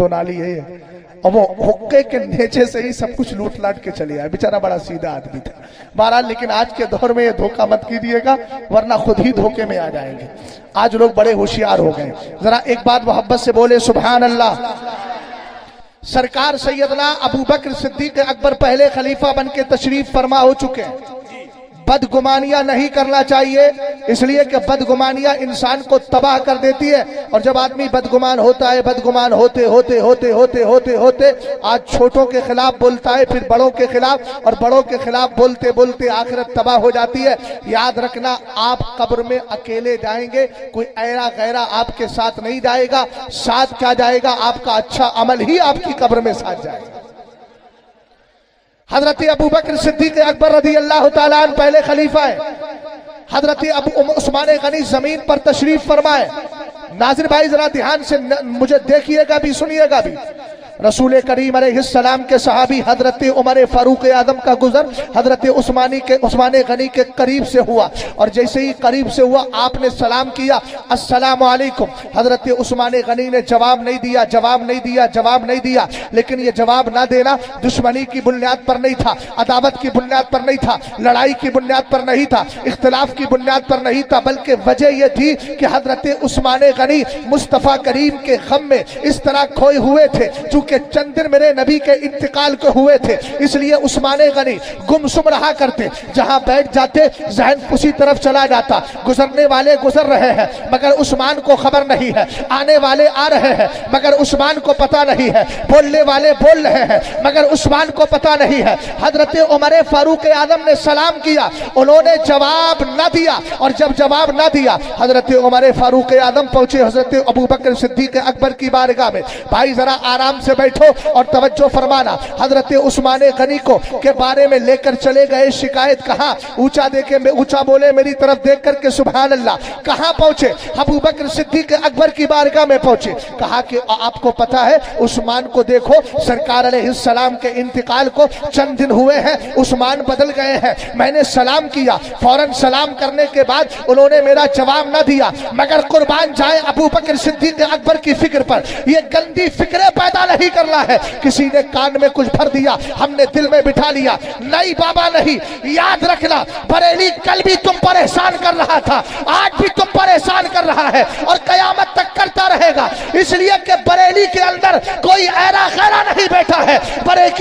दो नाली है, और वो हुक्के के नीचे से ही सब कुछ लूट लाट के चले आए। बेचारा बड़ा सीधा आदमी था। बहरहाल, लेकिन आज के दौर में ये धोखा मत कीजिएगा, वरना खुद ही धोखे में आ जाएंगे। आज लोग बड़े होशियार हो गए। जरा एक बात मोहब्बत से बोले सुभान अल्लाह। सरकार सैयदना अबू बकर सिद्दीक अकबर पहले खलीफा बन के तशरीफ फरमा हो चुके हैं। बदगुमानियां नहीं करना चाहिए, इसलिए कि बदगुमानियां इंसान को तबाह कर देती है। और जब आदमी बदगुमान होता है, बदगुमान होते होते होते होते होते होते आज छोटों के खिलाफ बोलता है, फिर बड़ों के खिलाफ, और बड़ों के खिलाफ बोलते बोलते आखिरत तबाह हो जाती है। याद रखना, आप कब्र में अकेले जाएंगे, कोई ऐरा गैरा आपके साथ नहीं जाएगा। साथ क्या जाएगा? आपका अच्छा अमल ही आपकी कब्र में साथ जाएगा। हजरत अबू बकर सिद्दीक अकबर रज़ी अल्लाह ताला अन्हु पहले खलीफा है। हजरत अबू उस्मान गनी जमीन पर तशरीफ फरमाए। नाज़िर भाई जरा ध्यान से मुझे देखिएगा भी, सुनिएगा भी। रसूल करीम अलैहिस्सलाम के सहाबी हजरत उमर फारूक आजम का गुजर हजरत उस्मान गनी के करीब से हुआ, और जैसे ही करीब से हुआ आपने सलाम किया, अस्सलामु अलैकुम। हजरत उस्मान गनी ने जवाब नहीं दिया, जवाब नहीं दिया, जवाब नहीं दिया। लेकिन ये जवाब ना देना दुश्मनी की बुनियाद पर नहीं था, अदावत की बुनियाद पर नहीं था, लड़ाई की बुनियाद पर नहीं था, इख्तिलाफ की बुनियाद पर नहीं था, बल्कि वजह यह थी कि हजरत उस्मान गनी मुस्तफ़ा करीम के गम में इस तरह खोए हुए थे। चूंकि चंद दिन मेरे नबी के इंतकाल को हुए थे, इसलिए उस्मान गनी गुमसुम रहा करते। जहां बैठ जाते जहन उसी तरफ चला जाता। गुजरने वाले गुजर रहे हैं मगर उस्मान को खबर नहीं है, आने वाले आ रहे हैं मगर उस्मान को पता नहीं है, बोलने वाले बोल रहे हैं मगर उस्मान को पता नहीं है। हजरत उमर फारूक आजम ने सलाम किया, उन्होंने जवाब न दिया, और जब जवाब न दिया हजरत उमर फारूक आजम पहुंचे हजरत अबू बकर सिद्दीक अकबर की बारगाह में। भाई जरा आराम से बैठो और तवज्जो फरमाना। हजरत उस्मान गनी को के बारे में लेकर चले गए, शिकायत कहाँ? ऊंचा देखे, ऊंचा बोले मेरी तरफ देख करके सुभान अल्लाह। कहाँ पहुंचे? अबू बकर सिद्दीक अकबर की बारगाह में पहुंचे। कहा कि आपको पता है उस्मान को देखो, सरकार अलैहिस्सलाम के इंतकाल को चंद दिन हुए हैं, उस्मान बदल गए हैं। मैंने सलाम किया, फौरन सलाम करने के बाद उन्होंने मेरा जवाब न दिया, मगर कुर्बान जाए अबू बकर सिद्दीक अकबर की फिक्र पर। ये गंदी फिक्रें पैदा नहीं करना है। किसी ने कान में कुछ भर दिया, हमने दिल में बिठा लिया, नहीं बाबा नहीं। याद रखना, बरेली कल भी तुम पर एहसान कर रहा था, आज भी तुम पर एहसान कर रहा है, और कयामत तक करता रहेगा। इसलिए कि बरेली के अंदर कोई ऐरा गैरा नहीं बैठा है।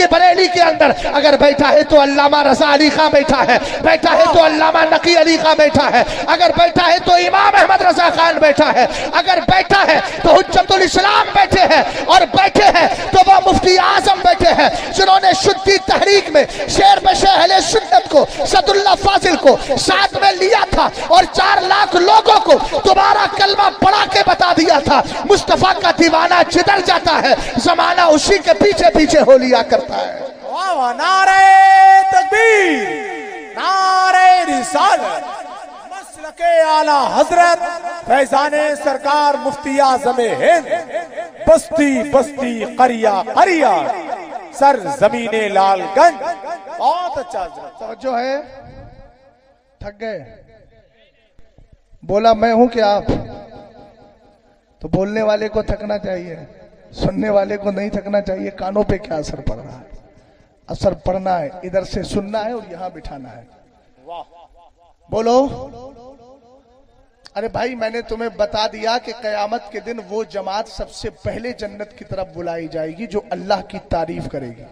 बरेली के अंदर अगर बैठा है तो अल्लामा रज़ा अली खां बैठा है, बैठा है तो अल्लामा नकी अली खां बैठा है, अगर बैठा है तो इमाम अहमद रजा खान बैठा है, अगर बैठा है तो हुज्जतुल इस्लाम बैठे हैं, और बैठे हैं तो वह मुफ्ती आजम बैठे हैं जिन्होंने शुद्धि तहरीक में शेर बशे अहले सुन्नत को, सदुल्लाह फाजिल को साथ में लिया था, और 4 लाख लोगों को दोबारा कलमा पढ़ा के बता दिया था। मुस्तफा का दीवाना जिधर जाता है जमाना उसी के पीछे पीछे हो लिया करता है। वाह वाह, नारे तकबीर, नारे रिसालत, मसलके आला हजरत फैजाने सरकार मुफ्ती आज़म हिंद, बस्ती बस्ती करिया करिया सर जमीने लालगंज। बहुत अच्छा तवज्जो है। थक गए? बोला मैं हूं कि आप? तो बोलने वाले को थकना चाहिए, सुनने वाले को नहीं थकना चाहिए। कानों पे क्या असर पड़ रहा है? असर पड़ना है, इधर से सुनना है और यहां बिठाना है। बोलो। अरे भाई, मैंने तुम्हें बता दिया कि कयामत के दिन वो जमात सबसे पहले जन्नत की तरफ बुलाई जाएगी जो अल्लाह की तारीफ करेगी।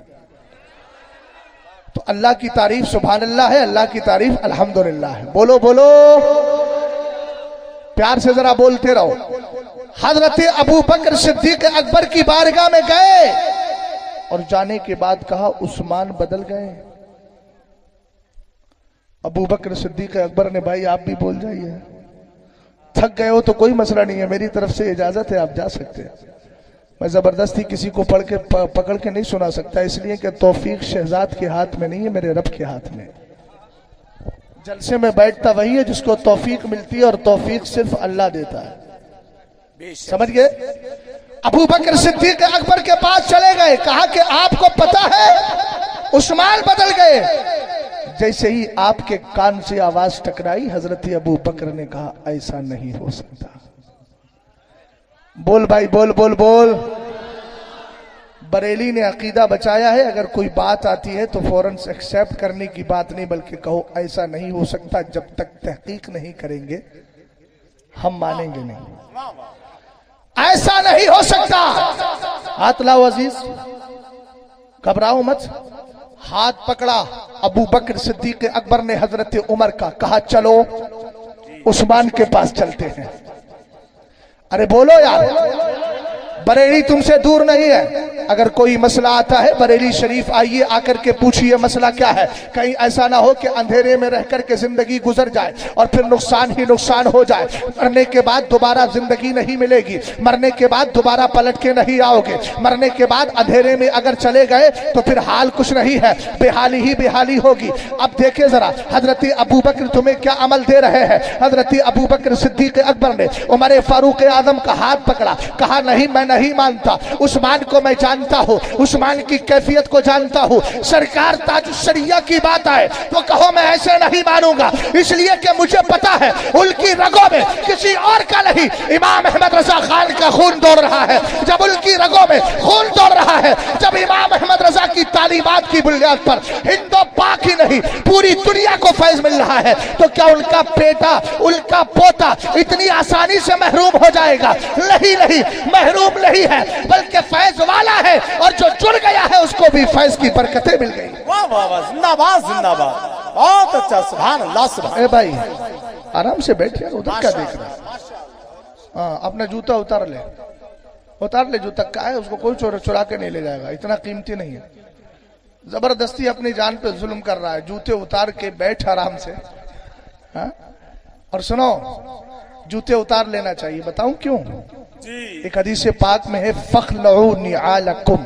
तो अल्लाह की तारीफ सुभान अल्लाह है, अल्लाह की तारीफ अल्हम्दुलिल्लाह है। बोलो बोलो, प्यार से जरा बोलते रहो। हजरत अबू बकर सिद्दीक अकबर की बारगाह में गए, और जाने के बाद कहा उस्मान बदल गए। अबू बकर सिद्दीक अकबर ने, भाई आप भी बोल जाइए। थक गए हो तो कोई मसला नहीं है, मेरी तरफ से इजाजत है, आप जा सकते हैं। मैं जबरदस्ती किसी को पकड़ के नहीं सुना सकता, इसलिए कि तौफीक शहजाद के हाथ में नहीं है, मेरे रब के हाथ में। जलसे में बैठता वही है जिसको तौफीक मिलती है, और तौफीक सिर्फ अल्लाह देता है। समझ गए? अबू बकर सिद्दीक अकबर के पास चले गए, कहा कि आपको पता है उस्मान बदल गए। जैसे ही आपके कान से आवाज टकराई, हजरत अबू बकर ने कहा ऐसा नहीं हो सकता। बोल भाई, बोल बोल बोल। बरेली ने अकीदा बचाया है, अगर कोई बात आती है तो फौरन से एक्सेप्ट करने की बात नहीं, बल्कि कहो ऐसा नहीं हो सकता, जब तक तहकीक नहीं करेंगे हम मानेंगे नहीं, ऐसा नहीं हो सकता। हाथ लाओ अजीज, घबराओ मत। हाथ पकड़ा अबू बकर सिद्दीक अकबर ने हजरत उमर का, कहा चलो उस्मान के पास चलते हैं। अरे बोलो यार, बरेली तुमसे दूर नहीं है। अगर कोई मसला आता है बरेली शरीफ आइए, आकर के पूछिए मसला क्या है। कहीं ऐसा ना हो कि अंधेरे में रह कर के जिंदगी गुजर जाए और फिर नुकसान ही नुकसान हो जाए। मरने के बाद दोबारा जिंदगी नहीं मिलेगी, मरने के बाद दोबारा पलट के नहीं आओगे, मरने के बाद अंधेरे में अगर चले गए तो फिर हाल कुछ नहीं है, बेहाली ही बेहाली होगी। अब देखे जरा हजरत अबू बकर तुम्हें क्या अमल दे रहे हैं। हजरत अबू बकर सिद्दीक अकबर ने उमर फारूक आजम का हाथ पकड़ा, कहा नहीं मैं नहीं मानता, उस्मान को मैं जानता हूँ, उस्मान की कैफियत को जानता हूँ। सरकार ताजुश्शरिया की बात आए तो कहो मैं ऐसे नहीं मानूंगा, इसलिए कि मुझे पता है उनकी रगों में किसी और का नहीं, इमाम अहमद रजा खान का खून दौड़ रहा है। जब उनकी रगों में खून दौड़ रहा है, जब इमाम अहमद रजा की तालीमात की बुनियाद पर हिंदो पाक ही नहीं पूरी दुनिया को फैज मिल रहा है, तो क्या उनका बेटा उनका पोता इतनी आसानी से महरूम हो जाएगा? नहीं नहीं, महरूम नहीं है, बल्कि फैज वाला है, और जो जुड़ गया है उसको भी फैज की बरकतें मिल गई। वाह वाह वाह, जिंदाबाद जिंदाबाद, बहुत अच्छा, सुभान अल्लाह सुभान। ए भाई आराम से बैठ यार, उधर क्या देख रहा है? हाँ अपना जूता उतार ले, उतार ले जूता, का है उसको कोई चुरा के नहीं ले जाएगा, इतना कीमती नहीं है। जबरदस्ती अपनी जान पे जुल्म कर रहा है, जूते उतार के बैठ आराम से। हाँ? और सुनो, जूते उतार लेना चाहिए, बताऊं क्यों? एक हदीस पाक में है फखलऊ निआलकुम,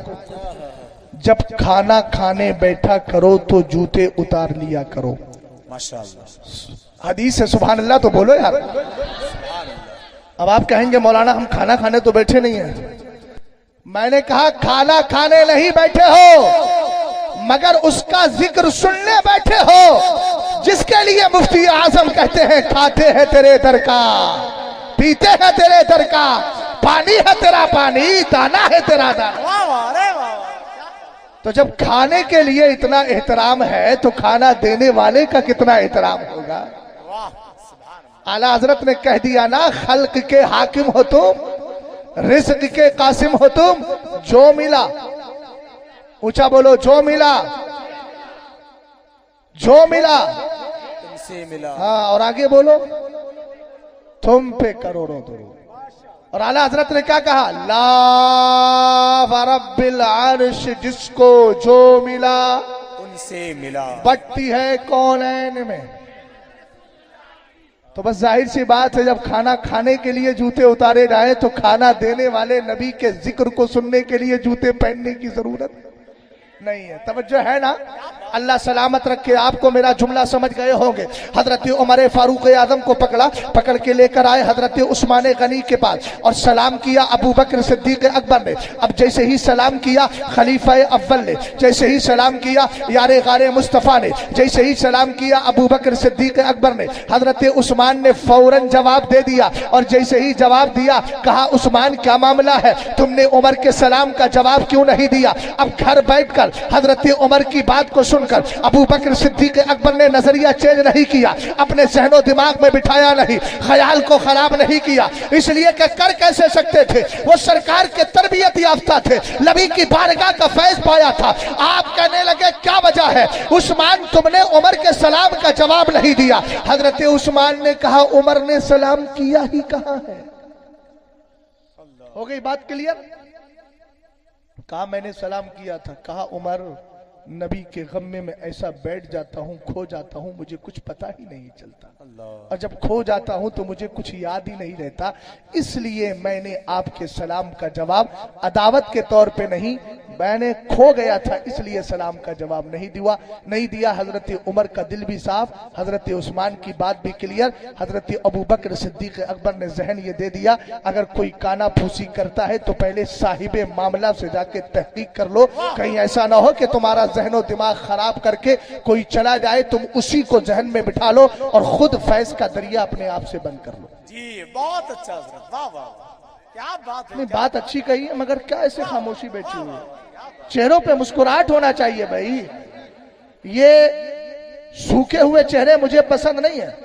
जब खाना खाने बैठा करो तो जूते उतार लिया करो। माशाअल्लाह हदीस है, सुभान अल्लाह तो बोलो यार। अब आप कहेंगे मौलाना हम खाना खाने तो बैठे नहीं हैं। मैंने कहा खाना खाने नहीं बैठे हो, मगर उसका जिक्र सुनने बैठे हो, जिसके लिए मुफ्ती आजम कहते हैं खाते हैं तेरे दर का, पीते हैं तेरे दर का, पानी है तेरा पानी, दाना है तेरा दाना। तो जब खाने के लिए इतना एहतराम है तो खाना देने वाले का कितना एहतराम होगा। आला हजरत ने कह दिया ना, खल्क के हाकिम हो तुम, रिज़्क के कासिम हो तुम, जो मिला, ऊंचा बोलो, जो मिला, जो मिला तुमसे मिला। हाँ और आगे बोलो, तुम पे करोड़ों दरूद। और आला हजरत ने क्या कहा, ला रब्बिल अर्श, जिसको जो मिला उनसे मिला, बटती है कौनैन में। तो बस जाहिर सी बात है, जब खाना खाने के लिए जूते उतारे जाए तो खाना देने वाले नबी के जिक्र को सुनने के लिए जूते पहनने की जरूरत नहीं है। तवज्जो है ना? अल्लाह सलामत रखे। आपको मेरा जुमला समझ गए होंगे। हजरत उमर फारूक आजम को पकड़ के लेकर आए हजरत उस्मान गनी के पास और सलाम किया अबू बकर सिद्दीक अकबर ने। अब जैसे ही सलाम किया खलीफा अव्वल ने, जैसे ही सलाम किया यारे गारे मुस्तफ़ा ने, जैसे ही सलाम किया अबू बकर सिद्दीक अकबर ने, हजरत उस्मान ने फौरन जवाब दे दिया। और जैसे ही जवाब दिया कहा, उस्मान क्या मामला है, तुमने उमर के सलाम का जवाब क्यों नहीं दिया? अब घर बैठकर हजरत उमर की बात को सुनकर अबू बकर सिद्दीक अकबर ने नजरिया चेंज नहीं किया, अपने जहनो दिमाग में बिठाया नहीं, ख्याल को खराब नहीं किया, इसलिए कि कर कैसे सकते थे, वो सरकार के तरबियत याफ्ता थे, नबी की बारगाह का फैज पाया था। आप कहने लगे क्या वजह है उस्मान, तुमने उमर के सलाम का जवाब नहीं दिया? हजरत उस्मान ने कहा, उमर ने सलाम किया ही कहाँ है। हो गई बात क्लियर? कहा मैंने सलाम किया था। कहा उमर, नबी के गम्मे में ऐसा बैठ जाता हूँ, खो जाता हूँ, मुझे कुछ पता ही नहीं चलता, और जब खो जाता हूँ तो मुझे कुछ याद ही नहीं रहता, इसलिए मैंने आपके सलाम का जवाब अदावत के तौर पे नहीं, मैंने खो गया था इसलिए सलाम का जवाब नहीं दिया। हजरत उमर का दिल भी साफ, हजरत उस्मान की बात भी क्लियर। हजरत अबू बकर सिद्दीक अकबर ने जहन ये दे दिया, अगर कोई काना फूसी करता है तो पहले साहिबे मामला से जाके तहकीक कर लो, कहीं ऐसा ना हो कि तुम्हारा जहनो दिमाग खराब करके कोई चला जाए, तुम उसी को जहन में बिठा लो और खुद फैज का दरिया अपने आप से बंद कर लो। जी बहुत अच्छा, वाह वाह, क्या बात है। नहीं बात अच्छी कही है, मगर क्या ऐसे खामोशी बैठी हुई है? चेहरों पे मुस्कुराहट होना चाहिए भाई। ये सूखे हुए चेहरे मुझे पसंद नहीं है,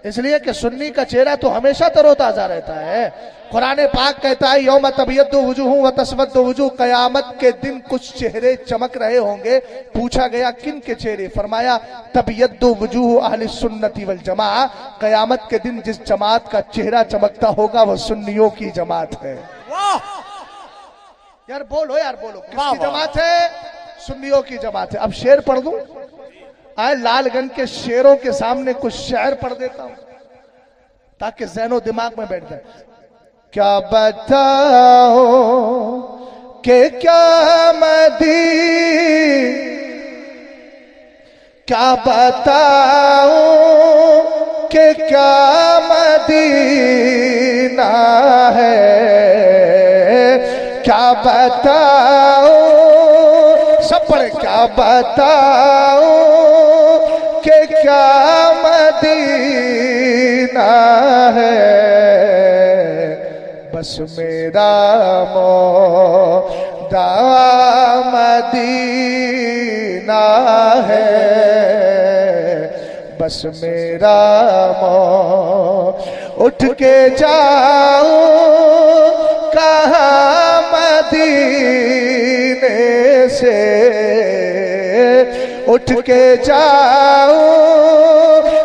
इसलिए कि सुन्नी का चेहरा तो हमेशा तरोताजा रहता है। कुरान पाक कहता है यौम तबयद्दु वुजूह व तस्वद्दु वुजूह, कयामत के दिन कुछ चेहरे चमक रहे होंगे। पूछा गया किन के चेहरे? फरमाया तबयद्दु वुजूह अहले सुन्नति वल जमाअह, कयामत के दिन जिस जमात का चेहरा चमकता होगा वह सुन्नियों की जमात है। वाह यार बोलो, यार बोलो, वाह, किसकी वाह। जमात है? सुन्नियों की जमात है। अब शेर पढ़ दूं? आए लालगंज के शेरों के सामने कुछ शायर पढ़ देता हूं ताकि ज़हनो दिमाग में बैठ जाए। क्या बताओ कि क्या बताओ कि क्या मदीना है, क्या बताओ, सब पढ़े, क्या बताओ कि क्या मदीना है, बस मेरा मौदा मदीना है, बस मेरा उठ के जाओ कहाँ मदीने से, उठ के जाओ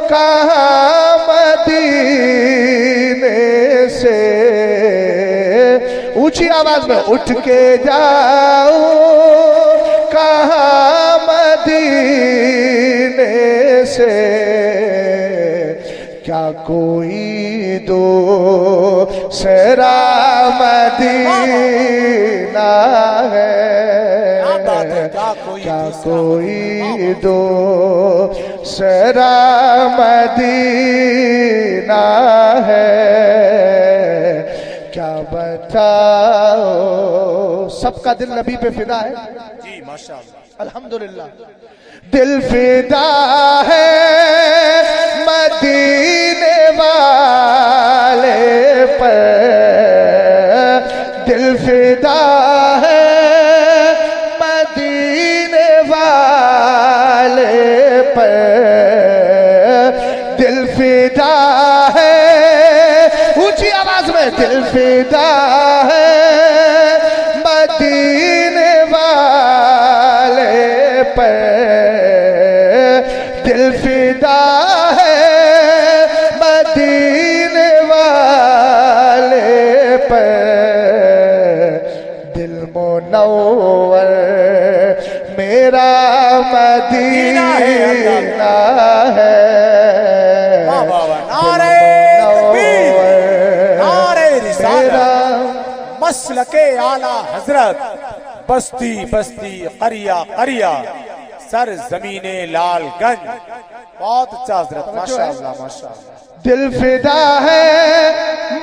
कहाँ मदीने से, ऊंची आवाज में उठ के जाओ कहाँ मदीने से, क्या कोई दो सरा मदीना है, क्या कोई दो सरा मदीना है, क्या बताओ। सबका दिल नबी पे फिदा है जी माशाअल्लाह, अल्हम्दुलिल्लाह। दिल फिदा है मदीने वाले पर, दिल फिदा है मदीने वाले पर, दिल फिदा है, ऊंची आवाज में, दिल फिदा है मदीने वाले पर, दिल फिदा है मदीने वाले पर, दिल मुनव्वर मेरा मदीना है, नारे तकबीर, नारे रिसालत, मसलके आला हजरत, बस्ती बस्ती करिया करिया सर जमीने लालगंज। बहुत अच्छा हजरत, माशाअल्लाह माशाअल्लाह। दिल फिदा है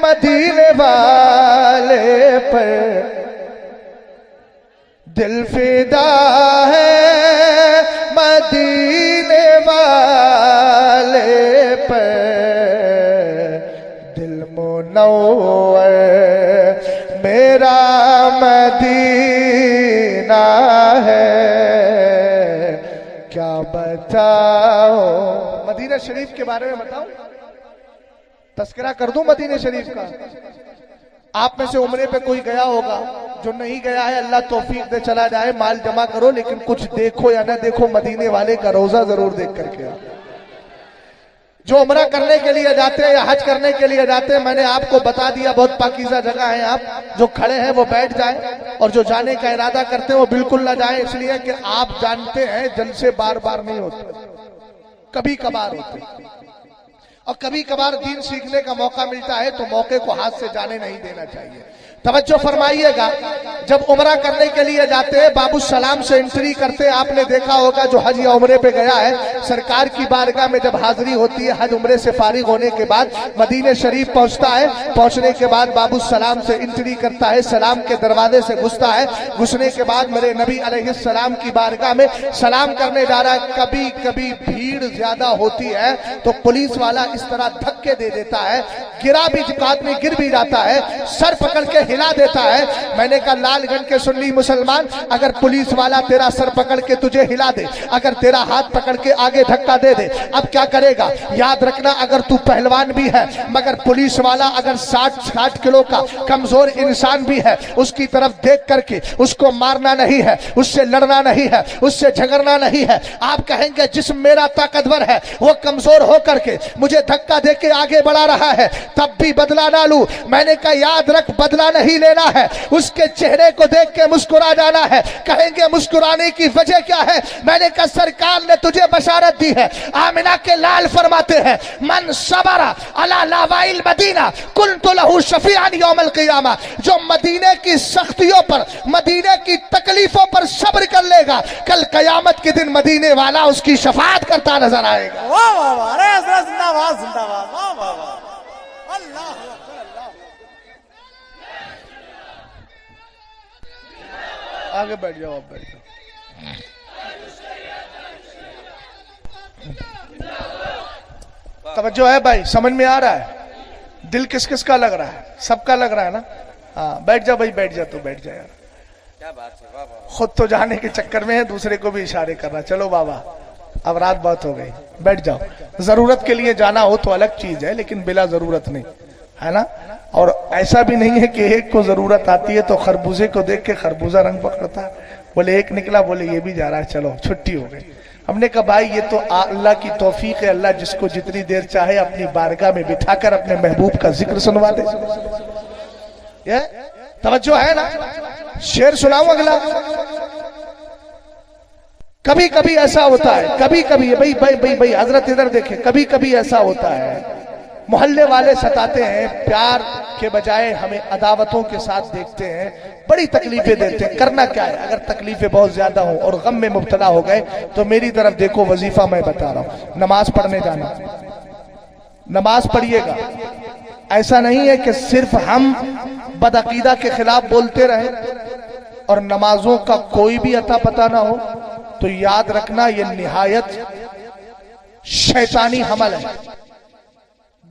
मदीने वाले पर, दिल फिदा है मदीने वाले पर, दिल मुनव्वर मेरा मदीना है, क्या बताओ। मदीना शरीफ के बारे में बताऊं, तस्करा कर दूं मदीना शरीफ का। आप में से उम्रे पे कोई गया होगा, जो नहीं गया है अल्लाह तौफीक दे चला जाए, माल जमा करो, लेकिन कुछ देखो या ना देखो मदीने वाले का रोजा जरूर देख करके आओ। जो उम्रा करने के लिए जाते हैं या हज करने के लिए जाते हैं, मैंने आपको बता दिया बहुत पाकीज़ा जगह है। आप जो खड़े हैं वो बैठ जाएं, और जो जाने का इरादा करते हैं वो बिल्कुल ना जाएं, इसलिए कि आप जानते हैं जलसे बार बार नहीं होते, कभी कभार होते, और कभी कभार दीन सीखने का मौका मिलता है तो मौके को हाथ से जाने नहीं देना चाहिए। तवज्जो फरमाइएगा, जब उम्रा करने के लिए जाते हैं बाबू सलाम से एंट्री करते, आपने देखा होगा जो हज या उम्रे पे गया है, सरकार की बारगाह में जब हाजिरी होती है हज उम्रे से फारिग होने के बाद, मदीने शरीफ पहुंचता है, पहुंचने के बाद बाबू सलाम से एंट्री करता है, सलाम के दरवाजे से घुसता है, घुसने के बाद मेरे नबी अलैहिस्सलाम की बारगाह में सलाम करने जा रहा है। कभी कभी भीड़ ज्यादा होती है तो पुलिस वाला इस तरह धक्के धक्के दे देता है, गिरा भी आदमी गिर भी जाता है, सर पकड़ के हिला देता है। मैंने कहा लालगंज के सुन्नी मुसलमान, अगर पुलिस वाला तेरा सर पकड़ के तुझे हिला दे, अगर तेरा हाथ पकड़ के आगे धक्का दे दे, अब क्या करेगा? याद रखना, अगर तू पहलवान भी है मगर पुलिस वाला अगर 60 किलो का कमजोर इंसान भी है, उसकी तरफ देख करके उसको मारना नहीं है, उससे लड़ना नहीं है, उससे झगड़ना नहीं है। आप कहेंगे जिस्म मेरा ताकतवर है, वो कमजोर होकर के मुझे धक्का दे के आगे बढ़ा रहा है, तब भी बदला ना लूं। मैंने कहा याद रख, बदला नहीं लेना है, उसके चेहरे को देख के मुस्कुरा जाना है। कहेंगे मुस्कुराने की वजह क्या है? मैंने कहा सरकार ने तुझे बशारत दी है। आमिना के लाल फरमाते हैं, मन सबरा अला लावाइल मदीना कुन्तु लहू शफीअन यौमल क़ियामा। जो मदीने की सख्तियों पर, मदीने की तकलीफों पर सब्र कर लेगा, कल कयामत के दिन मदीने वाला उसकी शफाअत करता नजर आएगा। वाह वाह वाह, अरे हजरत जिंदाबाद जिंदाबाद, वाह वाह वाह, अल्लाह अल्लाह। आगे बैठ जाओ, आप बैठ जाओ। तवज्जो है भाई, समझ में आ रहा है? दिल किस किस का लग रहा है? सबका लग रहा है ना? हाँ बैठ जा भाई, बैठ जा, तो बैठ जा यार। क्या बात है, वाह वाह। खुद तो जाने के चक्कर में है, दूसरे को भी इशारे कर रहा। चलो बाबा, अब रात बहुत हो गई, बैठ जाओ। जरूरत के लिए जाना हो तो अलग चीज है, लेकिन बिला जरूरत नहीं, है ना? और ऐसा भी नहीं है कि एक को जरूरत आती है तो खरबूजे को देख के खरबूजा रंग पकड़ता है। बोले एक निकला, बोले ये भी जा रहा है, चलो छुट्टी हो गई। हमने कहा भाई ये तो अल्लाह की तौफीक है, अल्लाह जिसको जितनी देर चाहे अपनी बारगाह में बिठाकर अपने महबूब का जिक्र सुनवा दे। ये तवज्जो है ना? शेर सुनाऊं अगला। कभी कभी ऐसा होता है, कभी कभी भाई भाई भाई भाई हजरत इधर देखे, कभी कभी ऐसा होता है मोहल्ले वाले सताते हैं, प्यार के बजाय हमें अदावतों के साथ देखते हैं, बड़ी तकलीफें देते हैं। करना क्या है? अगर तकलीफें बहुत ज्यादा हो और गम में मुब्तला हो गए तो मेरी तरफ देखो, वजीफा मैं बता रहा हूं, नमाज पढ़ने जाना, नमाज पढ़िएगा। ऐसा नहीं है कि सिर्फ हम बदअकीदा के खिलाफ बोलते रहे और नमाजों का कोई भी अता पता ना हो, तो याद रखना ये निहायत शैतानी हमल है।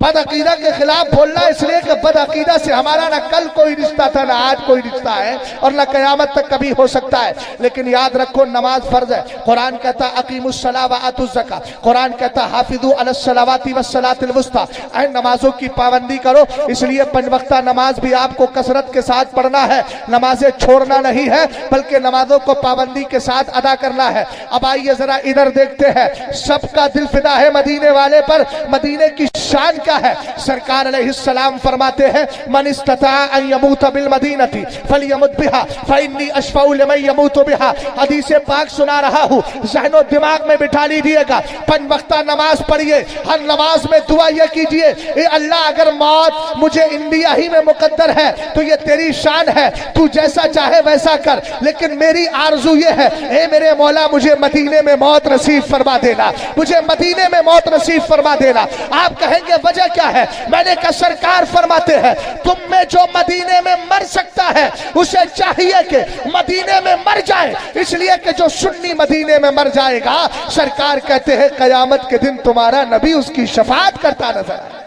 बदअकीदा के खिलाफ बोलना इसलिए कि बदअकीदा से हमारा ना कल कोई रिश्ता था, ना आज कोई रिश्ता है, और ना कयामत तक कभी हो सकता है। लेकिन याद रखो नमाज फर्ज है। कुरान कहता अकीमुस्सला व आतुज़ ज़का, कुरान कहता हाफिज़ू अलस सलावाति वस सलातिल वुस्ता, ऐ नमाजों की पाबंदी करो। इसलिए पांच वक्ता नमाज भी आपको कसरत के साथ पढ़ना है, नमाजें छोड़ना नहीं है, बल्कि नमाजों को पाबंदी के साथ अदा करना है। अब आइए जरा इधर देखते हैं, सबका दिल फिदा है मदीने वाले पर। मदीने की शान क्या है? सरकार अलैहिस्सलाम फरमाते हैं, मन इस्तता अन यमूत बिल मदीनती फलयमुत बिहा फइन्नी अशफाउ लिमन यमूतु बिहा। हदीस पाक सुना रहा हूं, ज़हनो दिमाग में बिठा लीजिएगा। पांच वक्ता नमाज पढ़िए, हर नमाज में दुआ ये कीजिए, ए अल्लाह अगर मौत मुझे इंडिया ही में मुकद्दर है तो ये तेरी शान है, तू जैसा चाहे वैसा कर, लेकिन मेरी आरजू ये है, ए मेरे मौला मुझे मदीने में मौत नसीब फरमा देना, मुझे मदीने में मौत नसीब फरमा देना। आप कहेंगे वजह क्या है? मैंने कहा सरकार फरमाते हैं, तुम में जो मदीने में मर सकता है उसे चाहिए कि मदीने में मर जाए, इसलिए कि जो सुन्नी मदीने में मर जाएगा, सरकार कहते हैं कयामत के दिन तुम्हारा नबी उसकी शफाअत करता नजर आए।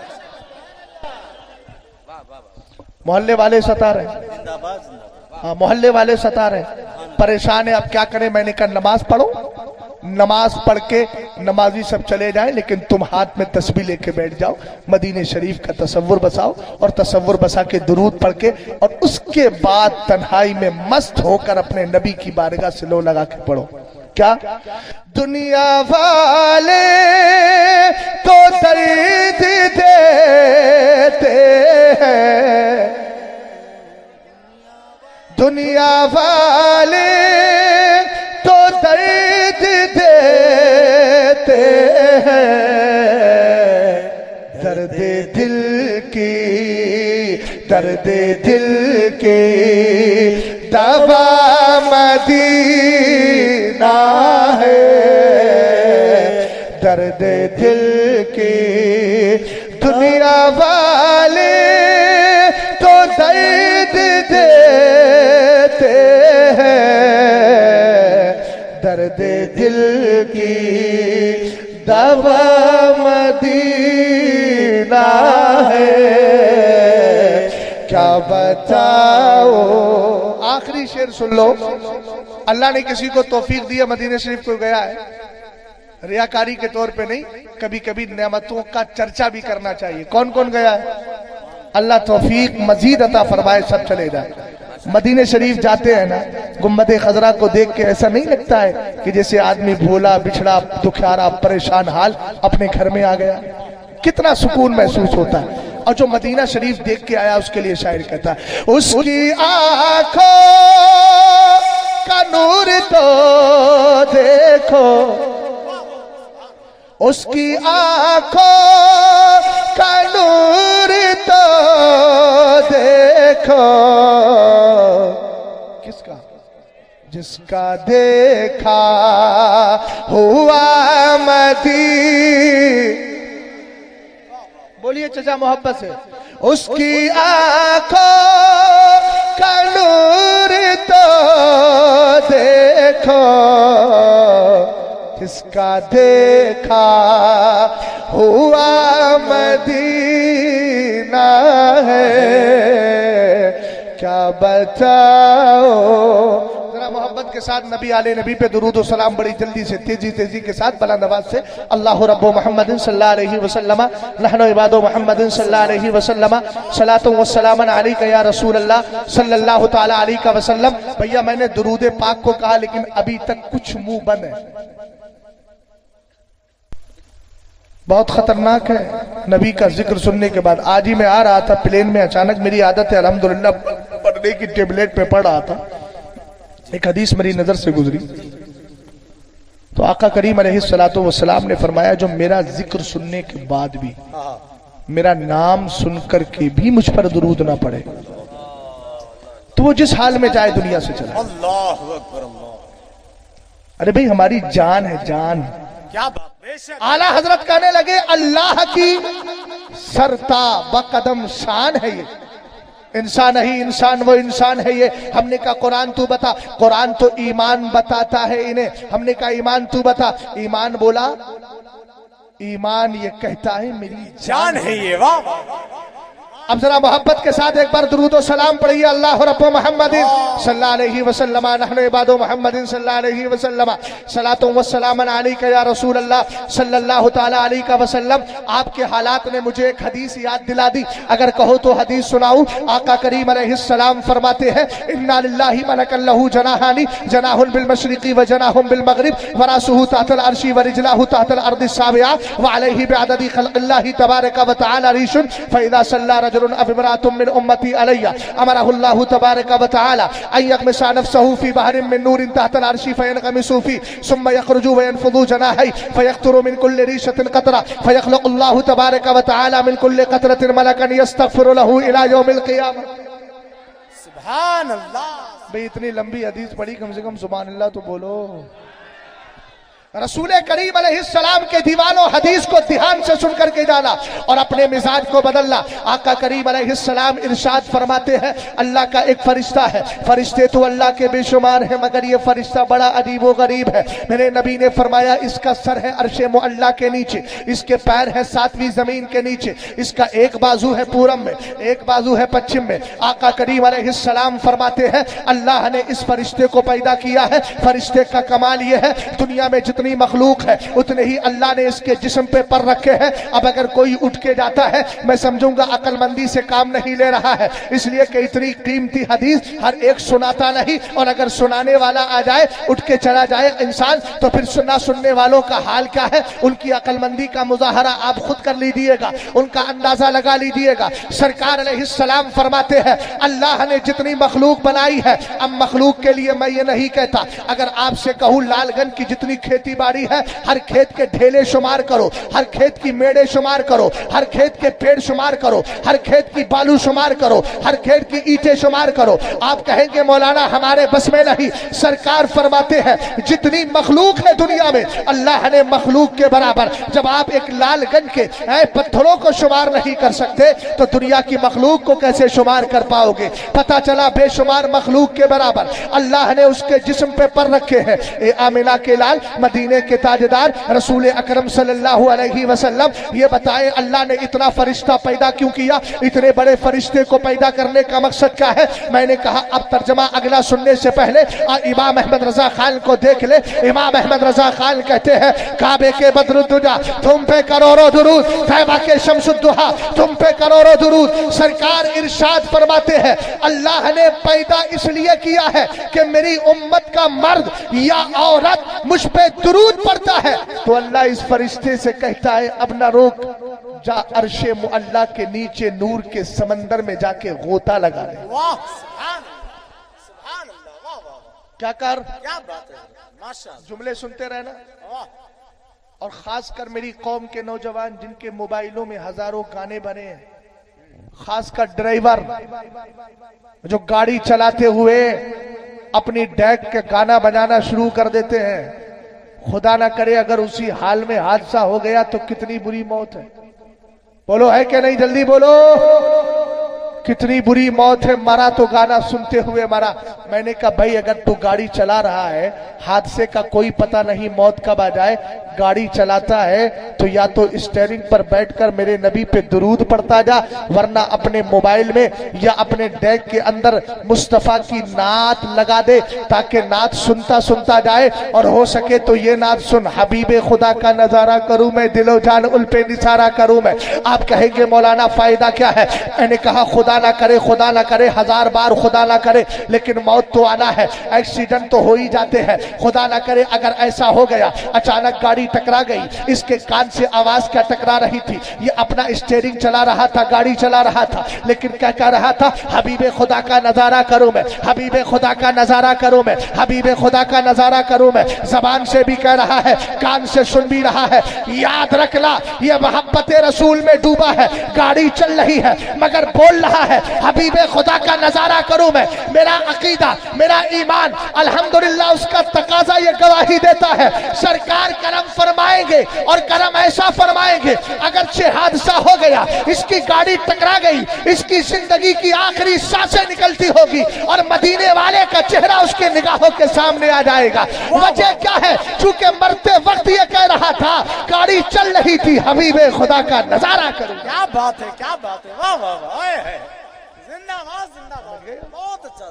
मोहल्ले वाले सता रहे, हाँ मोहल्ले वाले सता रहे, परेशान है, अब क्या करें? मैंने कहा नमाज पढ़ो, नमाज पढ़ के नमाजी सब चले जाएं, लेकिन तुम हाथ में तस्बीह लेके बैठ जाओ, मदीने शरीफ का तसव्वुर बसाओ, और तसव्वुर बसा के दुरूद पढ़ के, और उसके बाद तन्हाई में मस्त होकर अपने नबी की बारगाह से लो लगा के पढ़ो। क्या दुनिया वाले तो दर्द देते हैं, दुनिया वाले तो दर्द देते हैं, दर्द दिल की, दर्द दिल की दवा मदीना है, दर्द दिल की दुनिया वाले तो दर्द देते हैं, दर्द दिल की दवा मदीना मदीना है, क्या बताओ। आखिरी शेर सुन लो। अल्लाह ने किसी को तौफीक दी है, मदीना शरीफ को गया है, रियाकारी के तौर पे नहीं, कभी कभी नेमतों का चर्चा भी करना चाहिए। कौन कौन गया है? अल्लाह तौफीक मजीद अता फरमाए, सब चले जाए। मदीने शरीफ जाते हैं ना, गुम्बद खजरा को देख के ऐसा नहीं लगता है कि जैसे आदमी भोला बिछड़ा दुखियारा परेशान हाल अपने घर में आ गया। कितना सुकून महसूस होता है। और जो मदीना शरीफ देख के आया उसके लिए शायर कहता है, उसकी आंखों का नूर तो देखो, उसकी आंखों का नूर तो देखो, किसका? जिसका देखा हुआ बोलिए चचा मोहब्बत से, उसकी आंखों का नूर तो देखो, जिसका देखा हुआ मदीना है, क्या बताओ। जरा मोहब्बत के साथ नबी आले नबी पे दुरूद व सलाम बड़ी जल्दी से तेजी तेजी के साथ बुलंद आवाज से। अल्लाह रब्बो मुहम्मदिन सल्लल्लाहु अलैहि वसल्लम नहनु इबादो मुहम्मदिन सल्लल्लाहु अलैहि वसल्लम सलातु व सलामन अलैका या रसूल अल्लाह सल्लल्लाहु तआला अलैहि वसल्लम। भैया मैंने दुरूद पाक को कहा लेकिन अभी तक कुछ मुंह बंद है, बहुत खतरनाक है। नबी का जिक्र सुनने के बाद आज ही मैं आ रहा था प्लेन में, अचानक मेरी आदत है अल्हम्दुलिल्लाह पढ़ने की, टेबलेट पे पढ़ रहा था, एक हदीस मेरी नजर से गुजरी तो आका करीम अलैहिस्सलातु वस्सलाम ने फरमाया, जो मेरा जिक्र सुनने के बाद भी मेरा नाम सुनकर के भी मुझ पर दुरूद ना पड़े तो वो जिस हाल में जाए दुनिया से चला। अल्लाहु अकबर अल्लाह। अरे भाई हमारी जान है, जान। क्या बात। आला हजरत कहने लगे अल्लाह की सरता बकदम शान है ये, इंसान नहीं इंसान वो इंसान है ये। हमने कहा कुरान तू बता, कुरान तो ईमान बताता है इन्हें। हमने कहा ईमान तू बता, ईमान बोला, ईमान ये कहता है मेरी जान है ये। वाह। अब जरा मोहब्बत के साथ एक बार दुरूद व सलाम पढ़िए। अल्लाह रब्बो मुहम्मदिन सल्लल्लाहु अलैहि वसल्लम नहनु इबादो मुहम्मदिन सल्लल्लाहु अलैहि वसल्लम सलातु व सलामन अलैका या रसूल अल्लाह सल्लल्लाहु ताला अलैहि वसल्लम। आपके हालात ने मुझे एक हदीस याद दिला दी, अगर कहो तो हदीस सुनाऊं। आका करीम अलैहिस्सलाम फरमाते हैं, इन्ना लिल्लाहि मलकन लहू जनाहानी, जनाहुन बिल मशरिकी व जनाहुन बिल मगरिब व रासुहु तहतल अर्शी व रिजलाहु तहतल अर्दि साबिया व अलैहि बिअददी खल्क़िल्लाहि तबारक व तआला रिशुन फइदा सल्ला अबिमरातुम मिन उम्मती अलैया अमरहुल्लाहु तबारक व तआला अन यगमिसा नफ्सहु फी बहरिन मिन नूरिन तहतल अर्शी फयनगमिसु फी सुम्मा यखरुजु व यनफुदु जनाही फयक्तुरु मिन कुल्ली रीशतिन क़तरा फयखलुकुल्लाहु तबारक व तआला मिन कुल्ली क़तरतिन मलकन यस्तग़फिरु लहु इला यौमिल क़ियामह। सुभान अल्लाह। भाई इतनी लंबी हदीस पढ़ी, कम से कम सुभान अल्लाह तो बोलो। रसूल करीम अलैहिस्सलाम के दीवानों हदीस को ध्यान से सुनकर के जाना और अपने मिजाज को बदलना। आका करीम अलैहिस्सलाम इरशाद फरमाते हैं, अल्लाह का एक फरिश्ता है, फरिश्ते तो अल्लाह के बेशुमार है मगर ये फरिश्ता बड़ा अजीबो गरीब है। मेरे नबी ने फरमाया, इसका सर है अर्शे मुअल्ला के नीचे, इसके पैर है सातवीं जमीन के नीचे, इसका एक बाजू है पूरब में, एक बाजू है पश्चिम में। आका करीम अलैहिस्सलाम फरमाते हैं, अल्लाह ने इस फरिश्ते को पैदा किया है। फरिश्ते का कमाल यह है, दुनिया में जितनी मखलूक है उतने ही अल्लाह ने इसके जिस्म पे पर रखे हैं। अब अगर कोई उठ के जाता है मैं समझूंगा अक्लमंदी से काम नहीं ले रहा है, इसलिए कि इतनी कीमती हदीस हर एक सुनाता नहीं, और अगर सुनाने वाला आ जाए उठ के चला जाए इंसान तो फिर सुनना सुनने वालों का हाल क्या है। उनकी अक्लमंदी का मुजाहरा आप खुद कर लीजिएगा, उनका अंदाजा लगा लीजिएगा। सरकार अलैहिस्सलाम फरमाते हैं, अल्लाह ने जितनी मखलूक बनाई है, अब मखलूक के लिए मैं ये नहीं कहता, अगर आपसे कहूँ लालगंज की जितनी खेती बाड़ी है हर खेत के ढेले शुमार करो, हर खेत की मेड़े शुमार करो, हर खेत के पेड़ शुमार करो, हर खेत की बालू शुमार करो, हर खेत की ईंटें शुमार करो। आप कहेंगे मौलाना हमारे बस में नहीं, सरकार फरमाते हैं जितनी मखलूक है दुनिया में अल्लाह ने मखलूक के बराबर। जब आप एक लालगंज के पत्थरों को शुमार नहीं कर सकते तो दुनिया की मखलूक को कैसे शुमार कर पाओगे। पता चला बेशुमार मखलूक के बराबर अल्लाह ने उसके जिस्म पे पर रखे हैं। ए आमिना के लाल मदीने के ताजदार रसूल अकरम सल्लल्लाहु अलैहि वसल्लम ये बताए अल्लाह ने इतना फरिश्ता पैदा क्यों किया, इतने बड़े फरिश्ते को पैदा करने का मकसद क्या है। मैंने कहा अब तर्जमा अगला सुनने से पहले इमाम अहमद रजा खान को देख ले। इमाम अहमद रजा खान कहते हैं काबे के बदरुद्दुजा तुम पे करोड़ों दुरूद, तैबा के शमसुद्दुहा तुम पे करोड़ों दुरूद। सरकार इरशाद फरमाते हैं अल्लाह ने पैदा इसलिए किया है कि मेरी उम्मत का मर्द या औरत मुझ पे दुरूद पड़ता है। तो अल्लाह इस फरिश्ते से कहता है अब ना रोक, जा अर्शे मुअल्ला के नीचे नूर के समंदर में जाके गोता लगा ले। वाह सुभान अल्लाह, सुभान अल्लाह, वाह वाह वाह, क्या कर, क्या बात है, माशाअल्लाह, जुमले सुनते रहना। वाह। और खासकर मेरी कौम के नौजवान जिनके मोबाइलों में हजारों गाने भरे हैं, खासकर ड्राइवर जो गाड़ी चलाते हुए अपनी डैक के गाना बजाना शुरू कर देते हैं। खुदा ना करे अगर उसी हाल में हादसा हो गया तो कितनी बुरी मौत है। बोलो है कि नहीं, जल्दी बोलो, कितनी बुरी मौत है। मरा तो गाना सुनते हुए मरा। मैंने कहा भाई अगर तू गाड़ी चला रहा है, हादसे का कोई पता नहीं मौत कब आ जाए, गाड़ी चलाता है तो या तो स्टीयरिंग पर बैठकर मेरे नबी पे दुरूद पढ़ता जा, वरना अपने मोबाइल में या अपने डैक के अंदर मुस्तफा की नात लगा दे ताकि नात सुनता सुनता जाए। और हो सके तो ये नात सुन, हबीबे खुदा का नजारा करूं मैं, दिलो जान उल पे निसारा करूं मैं। आप कहेंगे मौलाना फायदा क्या है। मैंने कहा खुदा ना करे, खुदा ना करे, हजार बार खुदा ना करे, लेकिन मौत तो आना है, एक्सीडेंट तो हो ही जाते हैं। खुदा ना करे अगर ऐसा हो गया अचानक गाड़ी टकरा गई, इसके कान से आवाज क्या टकरा रही थी, ये अपना स्टीयरिंग चला रहा था, गाड़ी चला रहा था, लेकिन क्या कह रहा था, हबीबे खुदा का नजारा करूं मैं, हबीबे खुदा का नजारा करूं मैं, हबीबे खुदा का नजारा करूं मैं। जबान से भी कह रहा है, कान से सुन भी रहा है। याद रखना ये मोहब्बत रसूल में डूबा है, गाड़ी चल रही है मगर बोल रहा है हबीबे खुदा का नजारा करूं मैं। मेरा अकीदा, मेरा ईमान अल्हम्दुलिल्लाह उसका तकाजा ये गवाही देता है। सरकार करम फरमाएंगे और करम ऐसा फरमाएंगे अगर से हादसा हो गया, इसकी गाड़ी टकरा गई, इसकी जिंदगी की आखिरी सांसें निकलती होगी और मदीने वाले का चेहरा उसके निगाहों के सामने आ जाएगा। वजह क्या है, चूंकि मरते वक्त ये कह रहा था गाड़ी चल रही थी, हबीबे खुदा का नजारा करूं। क्या बात है, क्या बात है, वाह वाह वाह, ओए है, जिंदाबाद जिंदाबाद, बहुत अच्छा,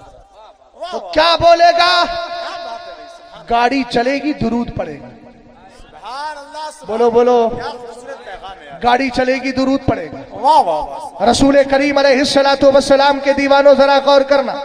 वाह तो वाह, क्या बोलेगा, क्या बात है भाई, सुभान गाड़ी चलेगी दुरूद पड़ेगा। सुभान अल्लाह, सुभान बोलो बोलो, क्या खूबसूरत पैगाम है यार। गाड़ी चलेगी दुरूद पड़ेगा। वाह वाह वाह, रसूल करीम अलैहिस्सलातु वस्सलाम के दीवानों जरा गौर करना।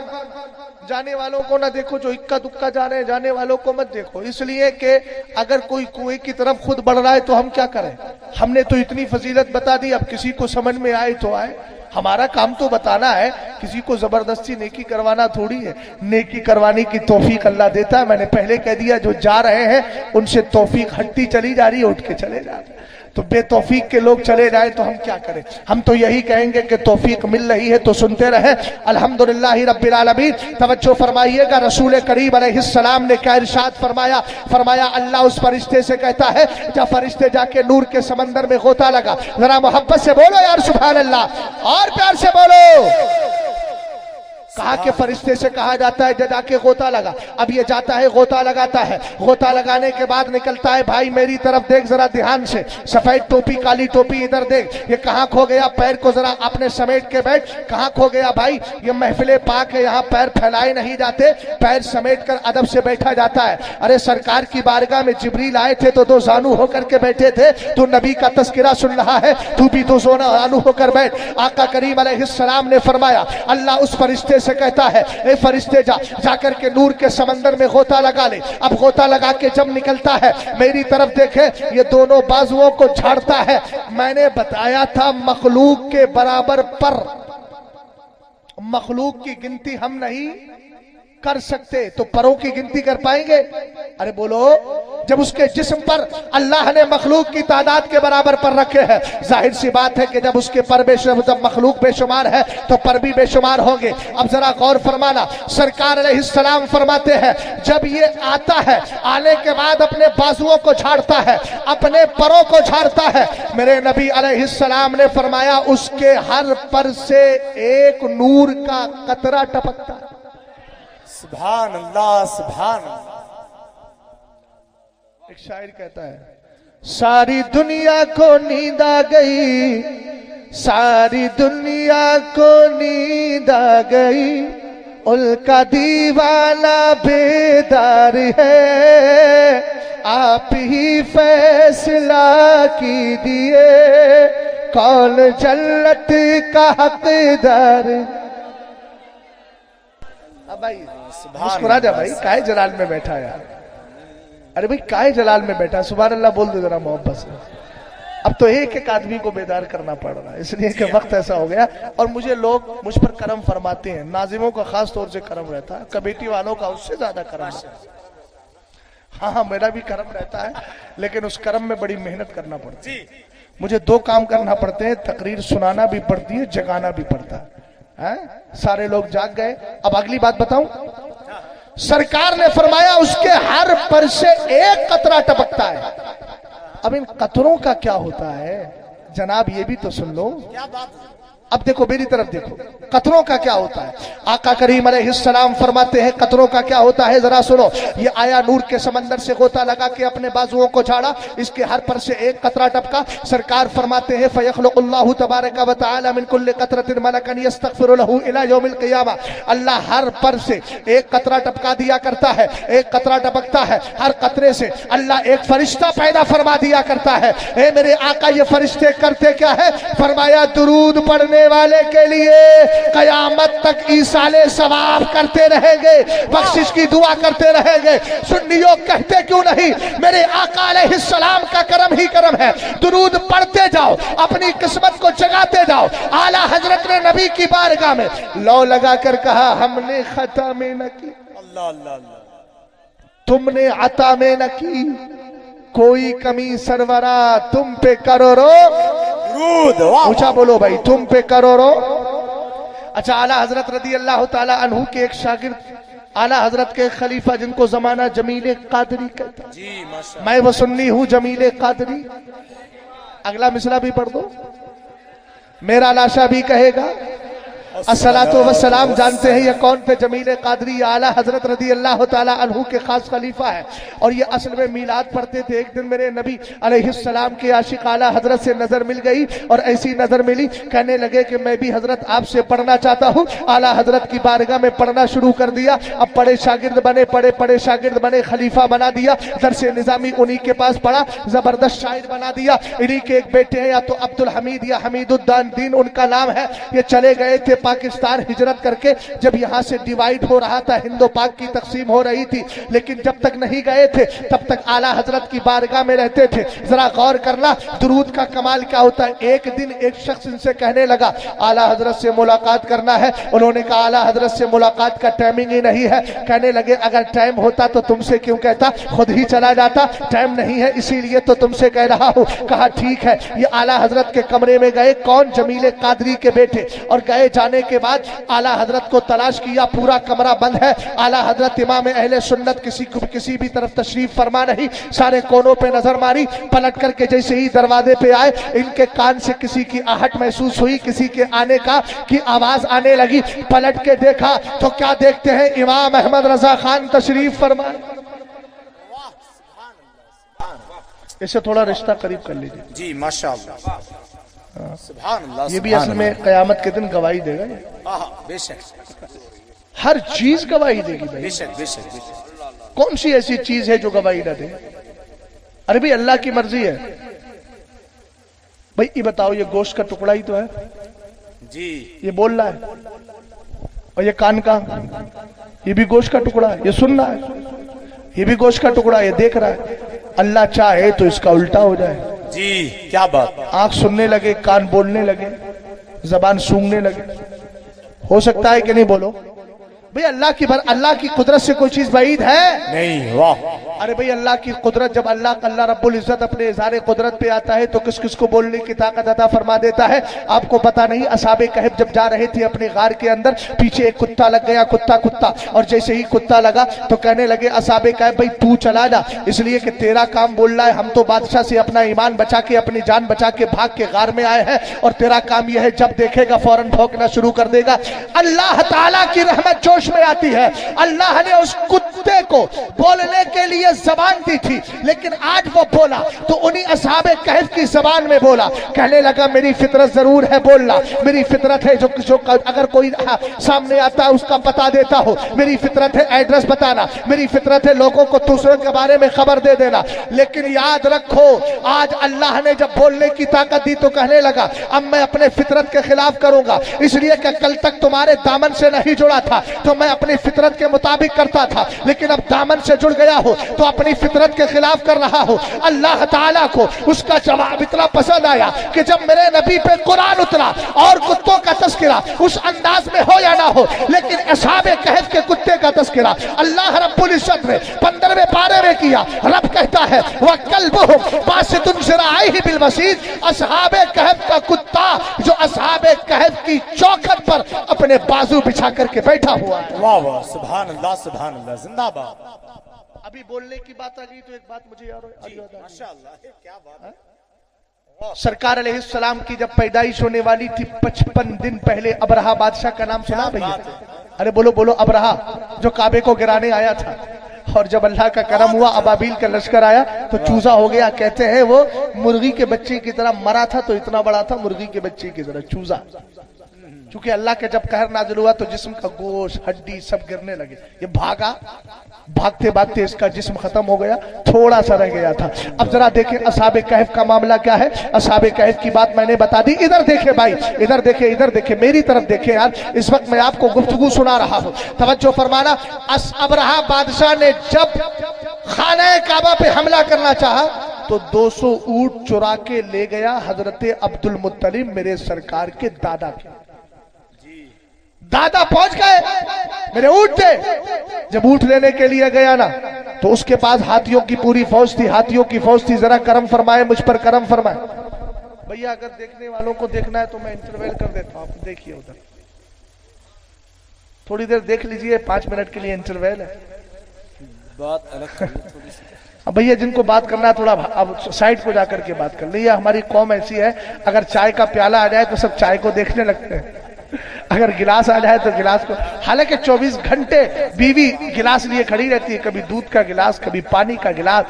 जाने वालों को ना देखो, जो इक्का दुक्का जा रहे हैं, जाने वालों को मत देखो, इसलिए कि अगर कोई कुएं की तरफ खुद बढ़ रहा है तो हम क्या करें। हमने तो इतनी फजीलत बता दी, अब किसी को समझ में आए तो आए, हमारा काम तो बताना है, किसी को जबरदस्ती नेकी करवाना थोड़ी है। नेकी करवाने की तौफीक अल्लाह देता है। मैंने पहले कह दिया जो जा रहे हैं उनसे तौफीक हटती चली जा रही है, उठ के चले जा रहे हैं। तो बेतौफीक के लोग चले जाए तो हम क्या करें। हम तो यही कहेंगे कि तौफीक मिल रही है तो सुनते रहे। अल्हम्दुलिल्लाह रब्बिल आलमीन। तवज्जो फरमाइएगा, रसूल करीम अलैहिस्सलाम ने क्या इरशाद फरमाया। फरमाया अल्लाह उस फरिश्ते से कहता है, जब फरिश्ते जाके नूर के समंदर में गोता लगा, जरा मोहब्बत से बोलो यार सुभान अल्लाह, और प्यार से बोलो। कहा के फरिश्ते से कहा जाता है जाके गोता लगा। अब ये जाता है गोता लगाता है, गोता लगाने के बाद निकलता है, भाई मेरी तरफ देख जरा ध्यान से, सफेद टोपी काली टोपी इधर देख, ये कहाँ खो गया, पैर को जरा अपने समेट के बैठ, कहाँ खो गया भाई, ये महफिले पाक है, यहाँ पैर फैलाए नहीं जाते, पैर समेट कर अदब से बैठा जाता है। अरे सरकार की बारगाह में जिब्रील आए थे तो दो जानू होकर के बैठे थे, तू नबी का तस्करा सुन रहा है, तू भी दो जानू होकर बैठ। आका करीम अलैहिस्सलाम ने फरमाया, अल्लाह उस फरिश्ते से कहता है, ए फरिश्ते जाकर के नूर के समंदर में गोता लगा ले। अब गोता लगा के जब निकलता है, मेरी तरफ देखे, ये दोनों बाजुओं को झाड़ता है। मैंने बताया था मखलूक के बराबर पर, मखलूक की गिनती हम नहीं कर सकते, तो परों की गिनती कर पाएंगे। अरे बोलो, जब उसके जिस्म पर अल्लाह ने मखलूक की तादाद के बराबर पर रखे हैं, जाहिर सी बात है कि जब उसके पर जब मखलूक बेशुमार है तो पर भी बेशुमार होंगे। अब जरा गौर फरमाना, सरकार अलैहिस्सलाम फरमाते हैं, जब ये आता है, आने के बाद अपने बाजुओं को झाड़ता है, अपने परों को झाड़ता है। मेरे नबी अलैहिस्सलाम ने फरमाया, उसके हर पर से एक नूर का कतरा टपकता। सुभान अल्लाह, सुभान अल्लाह, एक शायर कहता है, सारी दुनिया को नींद आ गई, सारी दुनिया को नींद आ गई, उनका दीवाना बेदार है, आप ही फैसला कीजिए कौन जन्नत का हकदार। अब भाई मुस्कुरा जा भाई, काहे जलाल में बैठा यार, अरे भाई काहे जलाल में बैठा, सुभान अल्लाह बोल दो जरा मोहब्बत से। अब तो एक एक आदमी को बेदार करना पड़ रहा है, इसलिए कि वक्त ऐसा हो गया। और मुझे लोग मुझ पर करम फरमाते हैं, नाजिमों का खास तौर से करम रहता है, कमेटी वालों का उससे ज्यादा करम रहता है। हाँ हाँ मेरा भी करम रहता है, लेकिन उस करम में बड़ी मेहनत करना पड़ती है। मुझे दो काम करना पड़ते हैं, तकरीर सुनाना भी पड़ती है, जगाना भी पड़ता है। सारे लोग जाग गए। अब अगली बात बताऊं, सरकार ने फरमाया उसके हर पर से एक कतरा टपकता है। अब इन कतरों का क्या होता है जनाब, ये भी तो सुन लो। क्या बात। अब देखो मेरी तरफ देखो, कतरों का क्या होता है। आका करीम अलैहिस्सलाम फरमाते हैं कतरों का क्या होता है, जरा सुनो। ये आया नूर के समंदर से गोता लगा के अपने बाजुओं को झाड़ा, इसके हर पर से एक कतरा टपका। सरकार फरमाते हैं फयखलुकुल्लाहु तबारका व तआला मिन कुल्लि कतरतिन मलकन यस्तगफिरु लहू इला यौमिल क़ियामा। अल्लाह हर पर से एक कतरा टपका दिया करता है, एक कतरा टपकता है, हर कतरे से अल्लाह एक फरिश्ता पैदा फरमा दिया करता है। ए मेरे आका ये फरिश्ते करते क्या है, फरमाया दुरूद पढ़ने वाले के लिए कयामत तक ईसाले सवाब करते रहेंगे, बख्शिश की दुआ करते रहेंगे। सुन्नियों कहते क्यों नहीं, मेरे आका अलैहिस्सलाम का करम ही करम है। दुरूद पढ़ते जाओ, अपनी किस्मत को जगाते जाओ। आला हजरत ने नबी की बारगाह में लौ लगा कर कहा, हमने खता में न की, अल्लाह अल्लाह अल्लाह, तुमने अता में न की, कोई कमी सरवरा तुम पे करोड़ो ऊंचा बोलो भाई, तुम पे करोड़ो। अच्छा, आला हजरत रदी अल्लाह ताला अन्हु के एक शागिर्द, आला हजरत के खलीफा जिनको जमाना जमीले कादरी कहता जी, माशाअल्लाह, मैं वो सुन्नी हूं जमीले कादरी। अगला मिसरा भी पढ़ दो, मेरा लाशा भी कहेगा अस्सलातु वस्सलाम। जानते हैं ये कौन थे, जमीले कादरी आला हजरत रदी अल्लाह ताला अन्हु के खास खलीफा है। और ये असल में मीलाद पढ़ते थे। एक दिन मेरे नबी अलैहिस्सलाम के आशिक आला हजरत से नजर मिल गई, और ऐसी नजर मिली, कहने लगे कि मैं भी हजरत आपसे पढ़ना चाहता हूँ। आला हजरत की बारगाह में पढ़ना शुरू कर दिया। अब पढ़े शागिर्द बने, पढ़े पढ़े शागिर्द बने, खलीफा बना दिया। दरसे निजामी उन्हीं के पास पढ़ा, जबरदस्त शायर बना दिया। इन्हीं के एक बेटे हैं, या तो अब्दुल हमीद या हमीदुद्दीन दीन उनका नाम है। ये चले गए थे पाकिस्तान हिजरत करके। जब यहाँ से डिवाइड हो रहा था, हिंदो पाक की तकसीम हो रही थी, लेकिन जब तक नहीं गए थे तब तक आला हजरत की बारगाह में रहते थे। जरा गौर करना दुरूद का कमाल क्या होता है। एक दिन एक शख्स इनसे कहने लगा आला हजरत से मुलाकात करना है। उन्होंने कहा आला हजरत से मुलाकात का टाइमिंग ही नहीं है। कहने लगे अगर टाइम होता तो तुमसे क्यों कहता, खुद ही चला जाता। टाइम नहीं है इसीलिए तो तुमसे कह रहा हूँ। कहा ठीक है। ये आला हजरत के कमरे में गए, कौन, जमीले कादरी के बेटे। और गए, जाने के बाद आला हजरत को तलाश किया, पूरा कमरा बंद है। आला हजरत इमाम अहले सुन्नत किसी भी तरफ तशरीफ फरमा नहीं। सारे कोनों पे नजर मारी, पलट करके जैसे ही दरवाजे पे आए, इनके कान से किसी की आहट महसूस हुई, किसी के आने का की आवाज आने लगी। पलट के देखा तो क्या देखते हैं, इमाम अहमद रजा खान तशरीफ फरमाए। इससे थोड़ा रिश्ता करीब कर लीजिए जी, माशाअल्लाह, सुभान अल्लाह। ये भी असल में कयामत के दिन गवाही देगा। बेशक, हर चीज गवाही देगी भाई। बेशक बेशक बेशक। कौन सी ऐसी चीज है जो गवाही न दे। अरे भाई अल्लाह की मर्जी है भाई। ये बताओ, ये गोश्त का टुकड़ा ही तो है जी, ये बोल रहा है। और ये कान का, ये भी गोश्त का टुकड़ा है, ये सुन रहा है। ये भी गोश्त का टुकड़ा है, ये देख रहा है। अल्लाह चाहे तो इसका उल्टा हो जाए जी, क्या बात। आंख सुनने लगे, कान बोलने लगे, जबान सूंघने लगे। हो सकता है कि नहीं, बोलो भाई। अल्लाह की कुदरत से कोई चीज बाईद है नहीं। वाह। अरे भाई अल्लाह की कुदरत, जब अल्लाह रब्बुल इज्जत अपने इज़हारे कुदरत पे आता है तो किस किस को बोलने की ताकत अता फरमा देता है। आपको पता नहीं, असहाबे कहफ जब जा रहे थे अपने गार के अंदर, पीछे एक कुत्ता लग गया, कुत्ता। और जैसे ही कुत्ता लगा तो कहने लगे असहाबे कहफ भाई तू चला जा, इसलिए कि तेरा काम बोल रहा है। हम तो बादशाह से अपना ईमान बचा के, अपनी जान बचा के भाग के गार में आए हैं, और तेरा काम यह है जब देखेगा फौरन भौंकना शुरू कर देगा। अल्लाह ताला की रहमत जोश में आती है। अल्लाह ने उस कुत्ते को बोलने के लिए जबान दी थी, लेकिन आज वो बोला तो उन्हीं असहाबे कहफ की जबान में बोला। कहने लगा मेरी फितरत जरूर है बोलना, मेरी फितरत है जो अगर कोई सामने आता है उसका बता देता हो, मेरी फितरत है एड्रेस बताना, मेरी फितरत है लोगों को दूसरों के बारे में खबर दे देना। लेकिन याद रखो आज अल्लाह ने जब बोलने की ताकत दी तो कहने लगा अब मैं अपने फितरत के खिलाफ करूंगा, इसलिए कि कल तक तुम्हारे दामन से नहीं जुड़ा था तो मैं अपनी फितरत के मुताबिक करता था, लेकिन अब दामन से जुड़ गया हो तो अपनी फितरत के खिलाफ कर रहा हो। अल्लाह ताला को उसका जवाब इतना पसंद आया कि जब मेरे नबी पे कुरान उतरा और कुत्तों का तस्करा उस अंदाज में हो या ना हो, लेकिन असहाबे कहफ के कुत्ते का तस्करा अल्लाह रब्बुल इज्जत ने 15वें पारे में किया। रब कहता है वह कल्बुहुम बासितुन ज़राइहि बिल वसीद, असहाबे कहफ का कुत्ता जो असहाबे कहफ की चौखट पर अपने बाजू बिछा करके बैठा हुआ है। वाह वाह, सुभान अल्लाह जिंदाबाद। अभी बोलने की बात आ गई तो एक बात मुझे याद आई, माशाअल्लाह, क्या बात है। सरकार अलैहिस्सलाम की जब पैदाइश होने वाली थी 55 दिन पहले अबरहा बादशाह का नाम सुना भैया? अरे बोलो बोलो, अबरहा जो काबे को गिराने आया था। और जब अल्लाह का करम हुआ अबाबील का लश्कर आया तो चूजा हो गया। कहते हैं वो मुर्गी के बच्चे की तरह मरा था तो इतना बड़ा था मुर्गी के बच्चे की तरह चूजा। क्योंकि अल्लाह के जब कहर नाजिल हुआ तो जिस्म का गोश्त हड्डी सब गिरने लगे। ये भागा, भागते भागते इसका जिस्म खत्म हो गया, थोड़ा सा रह गया था। अब जरा देखें असहाबे कहफ का मामला क्या है। असहाबे कहफ की बात मैंने बता दी। इधर देखे भाई, इधर देखे, मेरी तरफ देखे यार। इस वक्त मैं आपको गुफ्तगू सुना रहा हूँ, तवज्जो फरमाना। अबरहा बादशाह ने जब खाने काबा पे हमला करना चाहा तो 200 ऊंट चुरा के ले गया हजरत अब्दुल मुत्तलिब मेरे सरकार के दादा के। दादा पहुंच गए, मेरे ऊंट थे। जब ऊंट लेने के लिए गया ना तो उसके पास हाथियों की पूरी फौज थी, हाथियों की फौज थी। जरा करम फरमाए, मुझ पर करम फरमाए भैया। अगर देखने वालों को देखना है तो मैं इंटरवेल कर देता हूं, आप देखिए उधर थोड़ी देर देख लीजिए, 5 मिनट के लिए इंटरवेल है। बात अलग अब भैया जिनको बात करना है थोड़ा अब साइड को जाकर के बात कर लीजिए। हमारी कौम ऐसी है, अगर चाय का प्याला आ जाए तो सब चाय को देखने लगते हैं, अगर गिलास आ जाए तो गिलास को। हालांकि 24 घंटे बीवी गिलास लिए खड़ी रहती है, कभी दूध का गिलास, कभी पानी का गिलास,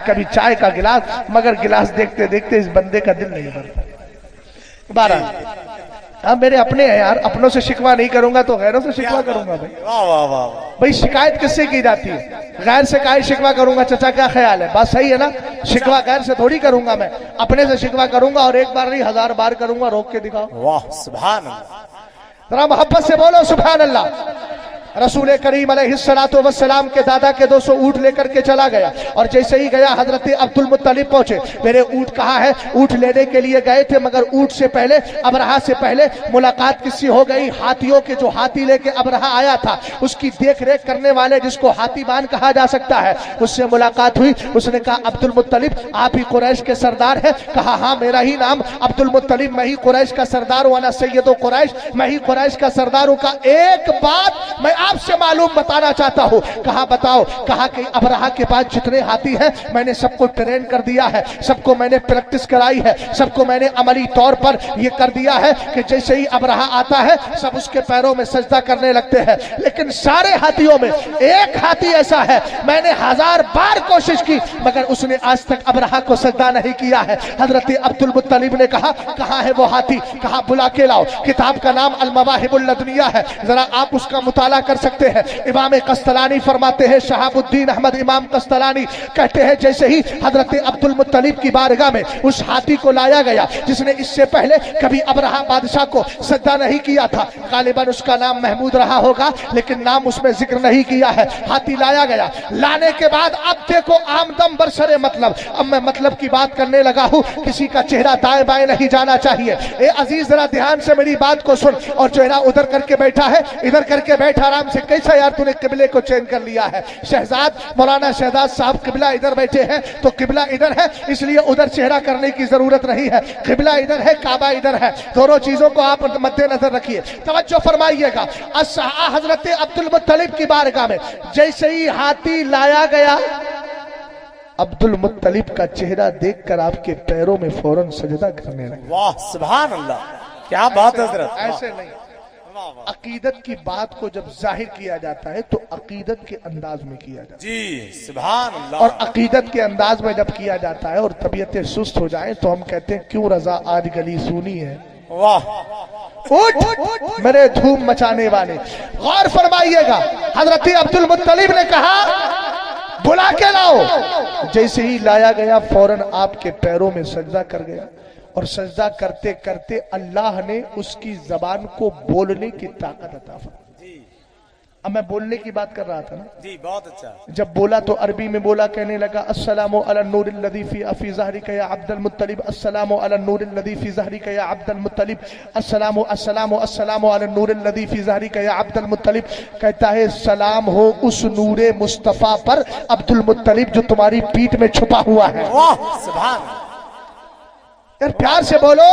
कभी चाय का गिलास, मगर गिलास देखते देखते इस बंदे का दिल नहीं भरता। 12 हाँ मेरे अपने हैं यार, अपनों से शिकवा नहीं करूंगा तो गैरों से शिकवा करूंगा भाई। वाह वाह वाह भाई शिकायत किससे की जाती है? गैर से काहे शिकवा करूंगा? चाचा क्या ख्याल है? बात सही है ना? शिकवा गैर से थोड़ी करूंगा, मैं अपने से शिकवा करूंगा, और एक बार नहीं 1000 बार करूंगा। रोक के दिखाओ। वाह सुभान अल्लाह, जरा मोहब्बत से बोलो सुभान अल्लाह। रसूल करीम अलैहिस्सलातु वस्सलाम के दादा के 200 ऊंट लेकर के चला गया, और जैसे ही गया हजरत अब्दुल मुत्तलिब पहुंचे। मेरे ऊंट कहाँ है? ऊंट लेने के लिए गए थे, मगर ऊंट से पहले अबरहा से पहले मुलाकात किससे हो गई? हाथियों के, जो हाथी लेके अबरहा आया था उसकी देख रेख करने वाले, जिसको हाथीबान कहा जा सकता है, उससे मुलाकात हुई। उसने कहा अब्दुल मुत्तलिब आप ही कुरैश के सरदार है? कहा हाँ मेरा ही नाम अब्दुल मुत्तलिब, मैं ही कुरैश का सरदार हूं, अना सैयदो कुरैश, मैं ही कुरैश का सरदार हूं। का एक बात मैं आपसे मालूम बताना चाहता हूं। कहा बताओ? कहा कि अबरहा के पास जितने हाथी हैं मैंने सबको ट्रेन कर दिया है, सबको मैंने प्रैक्टिस कराई है, सबको मैंने अमली तौर पर यह कर दिया है कि जैसे ही अबरहा आता है सब उसके पैरों में सजदा करने लगते हैं। लेकिन सारे हाथियों में एक हाथी ऐसा है, मैंने 1000 बार कोशिश की मगर उसने आज तक अबरहा को सजदा नहीं किया है। हजरत अब्दुल मुत्तलिब ने कहा कहां है वो हाथी? कहा बुला के लाओ। किताब का नाम अल मवाहिबुल लदुनिया है, जरा आप उसका मुताला कर सकते हैं। इमाम कस्तलानी फरमाते हैं, शहाबुद्दीन अहमद इमाम कस्तलानी कहते हैं जैसे ही हजरत अब्दुल मुत्तलिब की बारगाह में उस हाथी को लाया गया जिसने इससे पहले कभी अबरहा बादशाह को सजदा नहीं किया था, गालिबन उसका नाम महमूद रहा होगा लेकिन नाम उसमें जिक्र नहीं किया है। हाथी लाया गया, लाने के बाद अब देखो आमदम बरसरे मतलब, अब मैं मतलब की बात करने लगा हूं, किसी का चेहरा दाएं बाएं नहीं जाना चाहिए। ए अजीज जरा ध्यान से मेरी बात को सुन, और चेहरा उधर करके बैठा है, इधर करके बैठा आराम से। कैसा यार तूने किबले को चेंज कर लिया है? शहजाद मौलाना शहजाद साहब किबला इधर बैठे हैं तो किबला इधर है, इसलिए उधर चेहरा करने की जरूरत नहीं है। किबला इधर है, काबा इधर है, दोनों चीजों को आप मद्देनजर रखिए। तवज्जो फरमाइएगा। हजरत अब्दुल मुत्तलिब की बारगाह में जैसे ही हाथी लाया गया, अब्दुल मुत्तलिब का चेहरा देखकर आपके पैरों में फौरन सजदा करने लगे। वाह सुभान अल्लाह, क्या बात है हजरत। ऐसे नहीं, वाह वाह अकीदत की बात को जब जाहिर किया जाता है तो अकीदत के अंदाज में किया जाता है, जी सुभान अल्लाह। और अकीदत के अंदाज में जब किया जाता है और तबीयतें सुस्त हो जाएं तो हम कहते हैं क्यों रजा आज गली सूनी है, वाह उठ मेरे धूम मचाने वाले। गौर फरमाइएगा, हजरत अब्दुल मुत्तलिब ने कहा बुला के लाओ। जैसे ही लाया गया फौरन आपके पैरों में सजदा कर गया, और सजदा करते करते अल्लाह ने उसकी जबान को बोलने की ताकत अता फरमाई। अब मैं बोलने की बात कर रहा था ना जी, बहुत अच्छा। जब बोला तो अरबी में बोला, कहने लगा अस्सलामु अला नूरिल लज़ी फी ज़हरिका या अब्दुल मुत्तलिब, अस्सलामु अला नूरिल लज़ी फी ज़हरिका या अब्दुल मुत्तलिब, अस्सलामु अस्सलामु अस्सलामु अला नूरिल लज़ी फी ज़हरिका या अब्दुल मुत्तलिब। कहता है सलाम हो उस नूरे मुस्तफा पर अब्दुल मुत्तलिब जो तुम्हारी पीठ में छुपा हुआ है। वाह सुभान। यार प्यार से बोलो,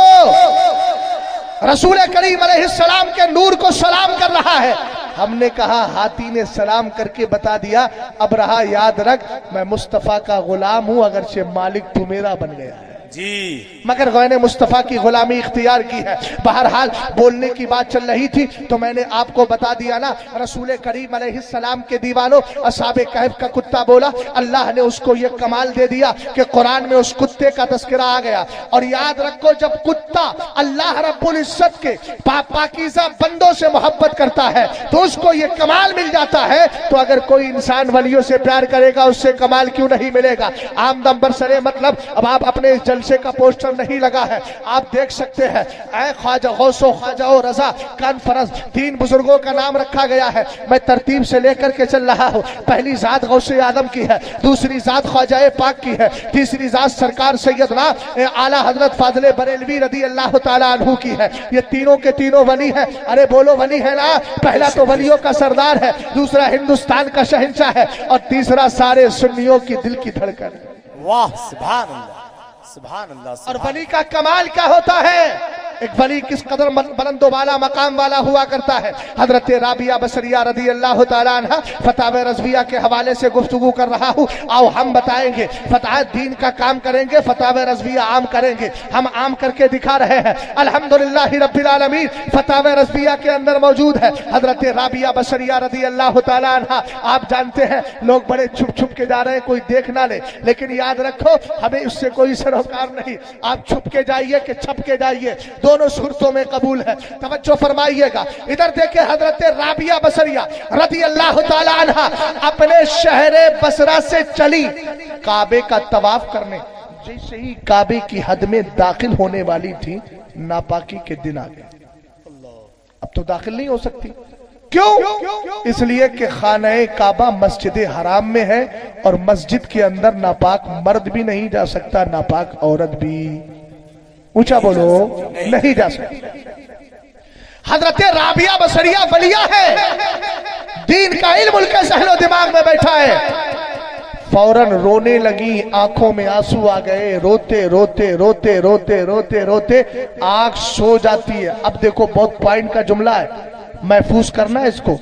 रसूल करीम अलैहिस्सलाम के नूर को सलाम कर रहा है। हमने कहा हाथी ने सलाम करके बता दिया, अब रहा याद रख मैं मुस्तफा का गुलाम हूं, अगर से मालिक तू मेरा बन गया है जी, मगर गौने मुस्तफा की गुलामी इख्तियार की है। बहरहाल बोलने की बात चल रही थी तो मैंने आपको बता दिया ना, रसूल करीम अलैहिस्सलाम के दीवानों, असहाबे कहफ का कुत्ता बोला, अल्लाह ने उसको ये कमाल दे दिया कि कुरान में उस कुत्ते का तस्करा आ गया। और याद रखो, जब कुत्ता अल्लाह रब्बुल इज्जत के पाकीज़ा बंदों से मोहब्बत करता है तो उसको ये कमाल मिल जाता है, तो अगर कोई इंसान वलियों से प्यार करेगा उससे कमाल क्यों नहीं मिलेगा। आम दम बरसरे मतलब, अब आप अपने जलसे का पोस्टर नहीं लगा है, आप देख सकते हैं ऐ ख्वाजा गौसो ख्वाजा और रजा कॉन्फ्रेंस, 3 बुजुर्गों का नाम रखा गया है। मैं तरतीब से लेकर के चल रहा हूँ। पहली जात गौसे आदम की है, दूसरी जात ख्वाजा पाक की है, तीसरी जात सरकार सैयदना आला हजरत फाजिल बरेलवी रदी अल्लाह ताला अन्हु की है। ये तीनों के तीनों वली है। अरे बोलो वली है ना। पहला तो वलियों का सरदार है, दूसरा हिंदुस्तान का शहंशाह है, और तीसरा सारे सुन्नियों की दिल की धड़कन। वाह सुभान अल्लाह सुभान अल्लाह। और वली का कमाल क्या होता है, एक वली किस कदर बुलंद वाला मकाम वाला हुआ करता है। हजरत राबिया बसरिया रदी अल्लाह ताला अन्हा फतावे रज़विया के हवाले से गुफ्तगू कर रहा हूँ। आओ हम बताएंगे, फताह दीन का काम करेंगे, फतावे रज़विया आम करेंगे। हम आम करके दिखा रहे हैं अल्हम्दुलिल्लाह रब्बिल आलमीन। फतावे रज़विया के अंदर मौजूद है हजरत राबिया बसरिया रदी अल्लाह ताला अन्हा। आप जानते हैं लोग बड़े छुप छुप के जा रहे हैं, कोई देख ना ले, लेकिन याद रखो हमें उससे कोई सरोकार नहीं। आप छुप के जाइए कि छप के जाइए, दोनों सूरतों में कबूल है। तवज्जो फरमाइएगा, इधर देखे हजरत राबिया बसरिया रदी अल्लाह ताला अन्हा अपने शहरे बसरा से चली काबे का तवाफ करने। जैसे ही काबे की हद में दाखिल होने वाली थी, नापाकी के दिन आ गए। अब तो दाखिल नहीं हो सकती। क्यों? इसलिए कि खाने काबा मस्जिद हराम में है, और मस्जिद के अंदर नापाक मर्द भी नहीं जा सकता, नापाक औरत भी, ऊंचा बोलो, नहीं जा सकती। हजरत राबिया बसरिया वलिया है, दीन का इल्म उनके सहलो दिमाग में बैठा है। फौरन रोने लगी, आंखों में आंसू आ गए, रोते रोते रोते रोते रोते रोते आंख सो जाती है। अब देखो बहुत पॉइंट का जुमला है, महफूज करना है इसको।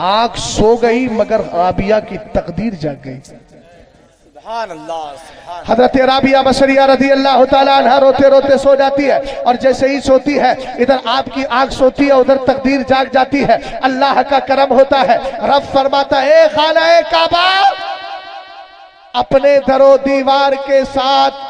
आंख सो गई मगर राबिया की तकदीर जाग गई। सुभान अल्लाह। हजरत राबिया बसरिया रदी अल्लाह ताला अन्हा रोते रोते सो जाती है, और जैसे ही सोती है इधर आपकी आंख सोती है, उधर तकदीर जाग जाती है। अल्लाह का करम होता है, रब फरमाता है खाना काबा अपने दरो दीवार के साथ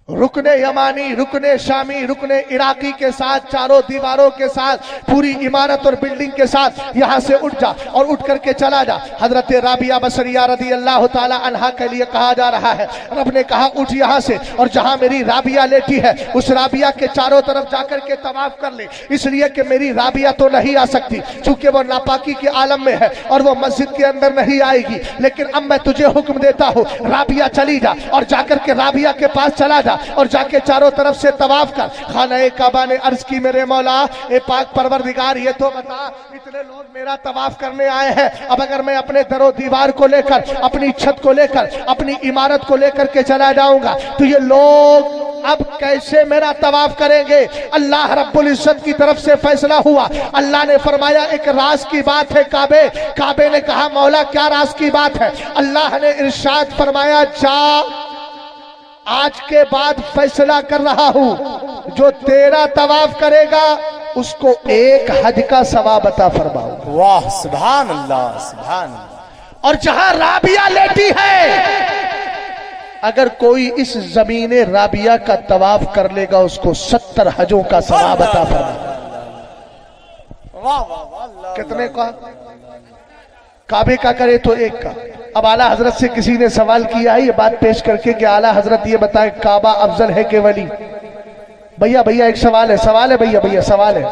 रुकने यमानी, रुकने शामी, रुकने इराकी के साथ, चारों दीवारों के साथ, पूरी इमारत और बिल्डिंग के साथ यहां से उठ जा और उठ करके चला जा। हजरत राबिया बसरिया रदी अल्लाह ताला अन्हा के लिए कहा जा रहा है। रब ने कहा उठ यहां से, और जहां मेरी राबिया लेटी है उस राबिया के चारों तरफ जाकर के तवाफ कर ले, इसलिए कि मेरी राबिया तो नहीं आ सकती चूंकि वो नापाकी के आलम में है और वो मस्जिद के अंदर नहीं आएगी। लेकिन अब मैं तुझे हुक्म देता हूँ, राबिया चली जा और जाकर के राबिया के पास चला जा और जाके चारों तरफ से तवाफ कर। खाना काबा ने अर्ज की मेरे मौला ए पाक परवरदिगार, ये तो बता इतने लोग मेरा तवाफ करने आए हैं, अब अगर मैं अपने दरो दीवार को लेकर, अपनी छत को लेकर, अपनी इमारत को लेकर के चला जाऊंगा तो ये लोग अब कैसे मेरा तवाफ करेंगे। अल्लाह रब्बुल इज्जत की तरफ से फैसला हुआ। अल्लाह ने फरमाया एक राज की बात है काबे। काबे ने कहा मौला क्या राज की बात है। अल्लाह ने इरशाद फरमाया जा आज के बाद फैसला कर रहा हूं, जो तेरा तवाफ करेगा उसको एक हज का सवाब अता फरमाओ। वाह सुभान अल्लाह सुभान अल्लाह। और जहां राबिया लेटी है, अगर कोई इस जमीने राबिया का तवाफ कर लेगा उसको 70 हजों का सवाब अता फरमाओ। वाह वाह वाह अल्लाह। कितने का? काबे का करे तो एक का। अब आला हजरत से किसी ने सवाल किया है ये बात पेश करके कि आला हजरत ये बताए काबा अफजल है कि वली? भैया भैया एक सवाल है भैया भैया सवाल है,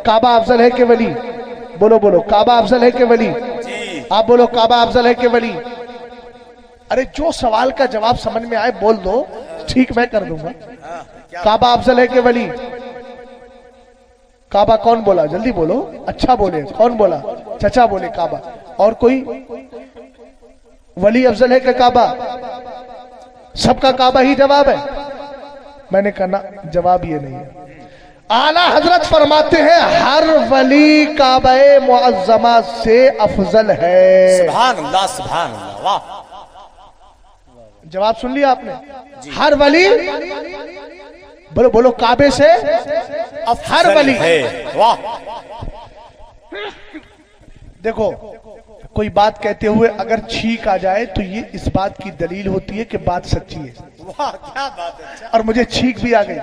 काबा अफजल है कि वली? बोलो बोलो, काबा अफजल है कि वली? आप बोलो काबा अफजल है कि वली? अरे जो सवाल का जवाब समझ में आए बोल दो, ठीक मैं कर दूंगा। काबा अफजल है कि वली? काबा कौन बोला? जल्दी बोलो, अच्छा बोले। कौन बोला? चचा बोले काबा। और कोई? वली अफजल है कि काबा? सबका काबा ही जवाब है। मैंने कहा ना, जवाब ये नहीं है। आला हजरत फरमाते हैं हर वली काबे मुअज्जमा से अफजल है। सुभान अल्लाह सुभान अल्लाह। वाह। जवाब सुन लिया आपने? हर वली, बोलो बोलो, काबे से हर वली है। वाह। देखो, कोई बात कहते हुए अगर छींक आ जाए तो ये इस बात की दलील होती है कि बात सच्ची है। वाह क्या बात है। और मुझे छींक भी आ गई।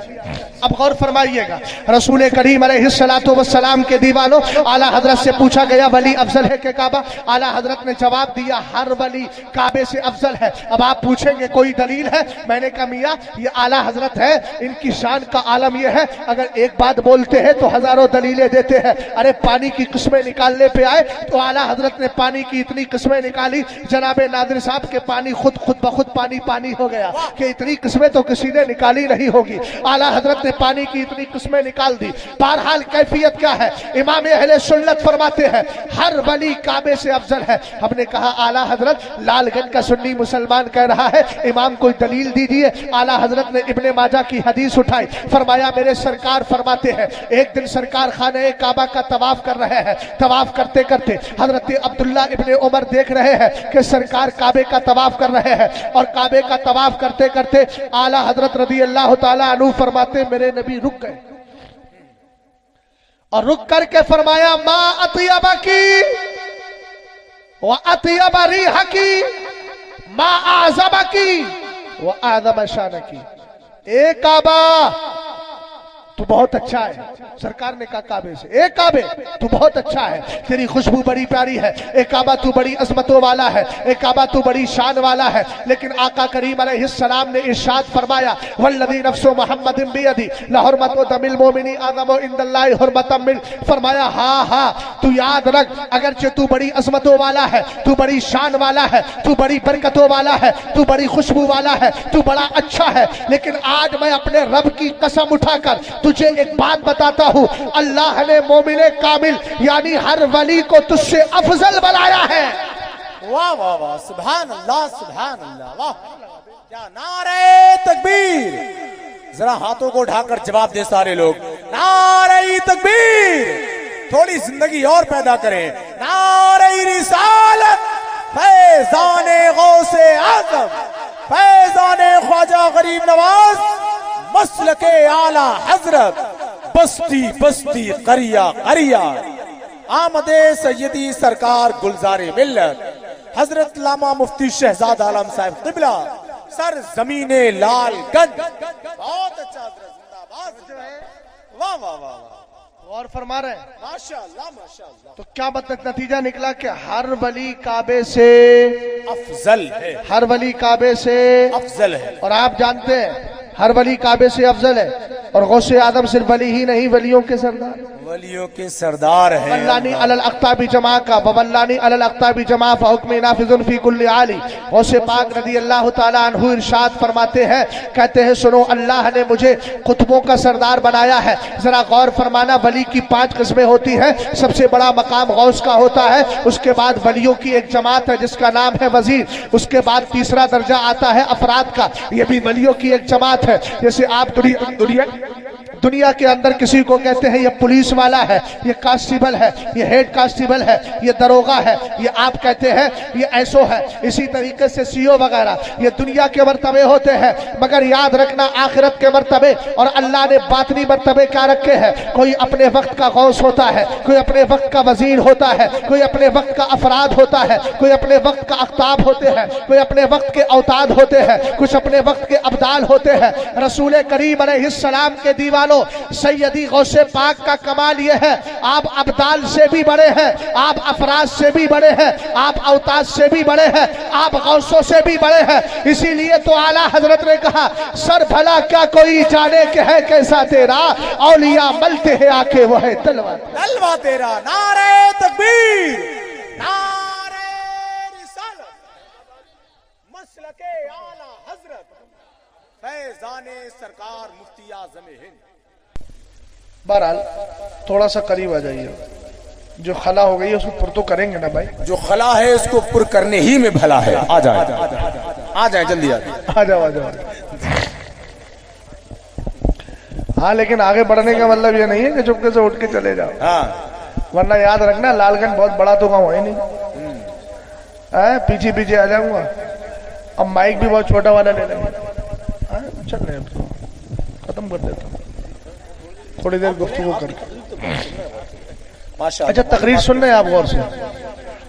अब गौर फरमाइएगा, रसूल करीम अलैहिस्सलातु वस्सलाम के दीवानों, आला हजरत से पूछा गया वली अफजल है कि काबा? आला हजरत ने जवाब दिया हर वली काबे से अफजल है। अब आप पूछेंगे कोई दलील है? मैंने कहा मियां ये आला हजरत है, इनकी शान का आलम यह है अगर एक बात बोलते हैं तो हजारों दलीलें देते हैं। अरे पानी की किस्में निकालने पे आए तो आला हजरत ने पानी की इतनी किस्में निकाली, जनाबे नादिर साहब के पानी खुद ब खुद पानी पानी हो गया कि इतनी किस्में तो किसी ने निकाली नहीं होगी। आला हजरत ने पानी की इतनी किस्में निकाल दी। बहरहाल कैफियत क्या है? इमाम अहले सुन्नत फरमाते हैं हर वली काबे से अफजल है। हमने कहा आला हजरत लालगंज का सुन्नी मुसलमान कह रहा है, इमाम कोई दलील दीजिए। आला हजरत ने इब्ने माजा की हदीस उठाई, फरमाया मेरे सरकार फरमाते हैं एक दिन सरकार खाने काबा का तवाफ कर रहे हैं। तवाफ करते करते हजरत अब्दुल्ला इब्ने उमर देख रहे हैं कि सरकार काबे का तवाफ कर रहे हैं, और काबे का तवाफ करते करते आला हजरत रज़ी अल्लाह ताला अन्हु फरमाते मेरे नबी रुक गए, और रुक करके फरमाया मा अतियबा की व अतियबा रिहा की मा आज़मा की व आज़म शान की। ए काबा तू बहुत अच्छा है। सरकार ने कहा काबे से, ए काबे तू बहुत अच्छा है, तेरी खुशबू बड़ी प्यारी है। ए काबा तू बड़ी अजमतों वाला है। ए काबा तू बड़ी शान वाला है। लेकिन आका करीम अलैहिस्सलाम ने इरशाद फरमाया वल्लज़ी नफ्सु मुहम्मदिन बियदी लहुरमतु दमिल मोमिनी आज़मु इंदल्लाहि हुरमतम मिन। फरमाया हाँ हाँ तू याद रख, अगरचे तू बड़ी अजमतों वाला है, तू बड़ी शान वाला है, तू बड़ी बरकतों वाला है, तू बड़ी खुशबू वाला है, तू बड़ा अच्छा है, लेकिन आज मैं अपने रब की कसम उठाकर तुझे एक बात बताता हूं, अल्लाह ने मोमिने कामिल यानी हर वली को तुझसे अफजल बनाया है। वाह वाह वाह सुभान अल्लाह सुभान अल्लाह। वाह क्या नारे तकबीर। जरा हाथों को उठाकर जवाब दे सारे लोग, नारे तकबीर। थोड़ी जिंदगी और पैदा करें, नारे रिसालत। फैजाने गौसे आज़म, फैजाने ख्वाजा गरीब नवाज, मसलके आला हजरत, बस्ती बस्ती करिया करिया, आमदे सैयदी सरकार गुलजारे मिल्लत हजरत लामा मुफ्ती शहजाद आलम साहब किबला सर जमीने लालगंज। बहुत अच्छा जिंदाबाद। वाह वाह वाह वाह। और फरमा रहे हैं माशाअल्लाह माशाअल्लाह। तो क्या नतीजा निकला कि हर वली काबे से अफजल है, हर वली काबे से अफजल है। और आप जानते हैं हर वली काबे से अफजल है। और गौसे आदम सिर्फ वली ही नहीं, वलियों के सरदार, वलियों के सरदार हैं। बवल्लानी अलल अख्ताबी जमा का बवल्लानी अलल अख्ताबी जमा फहुक्म नाफिजुन फी कुल्ली आली। गौसे पाक रज़ी अल्लाह ताला अन्हु इरशाद फरमाते हैं, कहते हैं सुनो अल्लाह ने मुझे कुतुबों का सरदार बनाया है। जरा गौर फरमाना, वली की 5 किस्में होती हैं। सबसे बड़ा मकाम गौस का होता है, उसके बाद वलियों की एक जमात है जिसका नाम है वजीर, उसके बाद तीसरा दर्जा आता है अफराद का, यह भी वलियों की एक जमात है। जैसे आप दुनिया के अंदर किसी को कहते हैं ये पुलिस वाला है, ये कांस्टेबल है, ये हेड कांस्टेबल है, ये दरोगा है, ये आप कहते हैं ये ऐसो है। इसी तरीके से सीओ वगैरह, ये दुनिया के मर्तबे होते हैं, मगर याद रखना आखिरत के मर्तबे और अल्लाह ने बातनी मर्तबे क्या रखे हैं। कोई अपने वक्त का गौस होता है, कोई अपने वक्त का वजीर होता है, कोई अपने वक्त का अफराद होता है, कोई अपने वक्त का अख्ताब होते हैं, कोई अपने वक्त के औताद होते हैं, कुछ अपने वक्त के अब्दाल होते हैं। रसूल करीम अलैहिस्सलाम के दीवानों, सैयदी गौसे पाक का कमाल यह है, आप अब्दाल से भी बड़े हैं, आप अफराद से भी बड़े हैं, आप औताद से भी बड़े हैं, आप गौसों से भी बड़े हैं। इसीलिए तो आला हजरत ने कहा, सर भला क्या कोई जाने के है कैसा तेरा, औलिया मलते हैं आके वो है तलवा तलवा तेरा। नारे तकबीर, नारे रिसालत, मसलके आला हजरत, फैजाने सरकार मुफ्ती आज़म हिंद। बहरहाल थोड़ा सा करीब आ जाइए, जो खला हो गई है उसको पुर तो करेंगे ना भाई। जो खला है उसको पुर करने ही में भला है। आ जाए, आ जाए, जल्दी आ जाए, आ जाओ, आ जाओ। हाँ, लेकिन आगे बढ़ने का मतलब ये नहीं है कि चुपके से उठ के चले जाओ। हाँ, वरना याद रखना लालगंज बहुत बड़ा तो गाँव है नहीं, पीछे पीछे आ जाऊंगा। अब माइक भी बहुत छोटा वाला ले लेंगे। चल रहे हैं, खत्म कर देता हूँ थोड़ी देर गुफ्तगू करके। माशा। अच्छा, तकरीर सुन रहे हैं आप गौर से?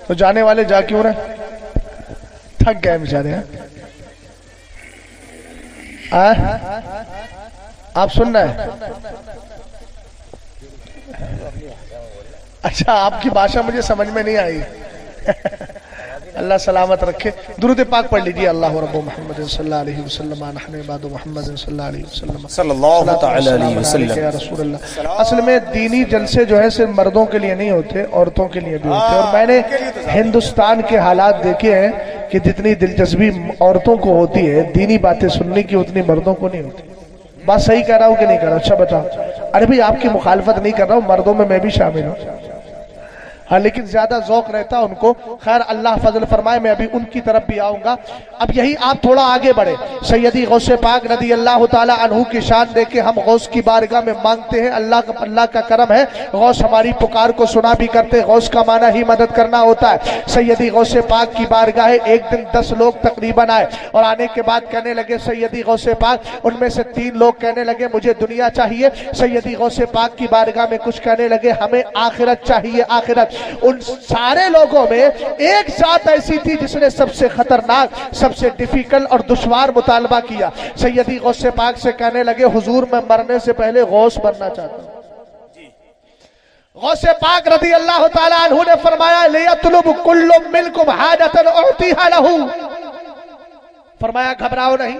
तो जाने वाले जा क्यों रहे? थक गए बेचारे हैं। आप सुन रहे हैं? अच्छा, आपकी भाषा मुझे समझ में नहीं आई। अल्लाह सलामत रखे। दुरूद पाक पढ़ लीजिए। अल्लाह रब्बु मुहम्मद सल्लल्लाहु अलैहि वसल्लम नहनु इबादु मुहम्मद सल्लल्लाहु अलैहि वसल्लम सल्लल्लाहु अलैहि वसल्लम। या रसूल अल्लाह। असल में दीनी जलसे जो है सिर्फ मर्दों के लिए नहीं होते, औरतों के लिए भी होते हैं। और मैंने हिंदुस्तान के हालात देखे हैं कि जितनी दिलचस्पी औरतों को होती है दीनी बातें सुनने की, उतनी मर्दों को नहीं होती। बात सही कह रहा हूँ कि नहीं कह रहा? अच्छा बताओ। अरे भाई, आपकी मुखालफत नहीं कर रहा हूँ, मर्दों में मैं भी शामिल हूँ। हाँ, लेकिन ज्यादा ज़ौक़ रहता है उनको। खैर, अल्लाह फजल फरमाए, मैं अभी उनकी तरफ भी आऊंगा। अब यही आप थोड़ा आगे बढ़े। सैयदी गौसे पाक रदी अल्लाह ताला अन्हु की शान देके हम गौस की बारगाह में मांगते हैं। अल्लाह का करम है, गौस हमारी पुकार को सुना भी करते। गौस का माना ही मदद करना होता है। सैयदी गौसे पाक की बारगाह एक दिन 10 लोग तकरीबन आए और आने के बाद कहने लगे सैयदी गौसे पाक। उनमें से 3 लोग कहने लगे मुझे दुनिया चाहिए। सैयदी गौसे पाक की बारगाह में कुछ कहने लगे हमें आखिरत चाहिए, आखिरत। उन सारे लोगों में एक जात ऐसी थी जिसने सबसे खतरनाक, सबसे डिफिकल्ट और दुश्वार मुतालबा किया। सैयदी गौसे पाक से कहने लगे हुजूर, मैं मरने से पहले गौस बनना चाहता हूं। गौसे पाक रदी अल्लाह ताला अन्हु ने फरमाया लियतलुब कुल्लु मिनकुम हाजतन उतीहा लहू। फरमाया घबराओ नहीं,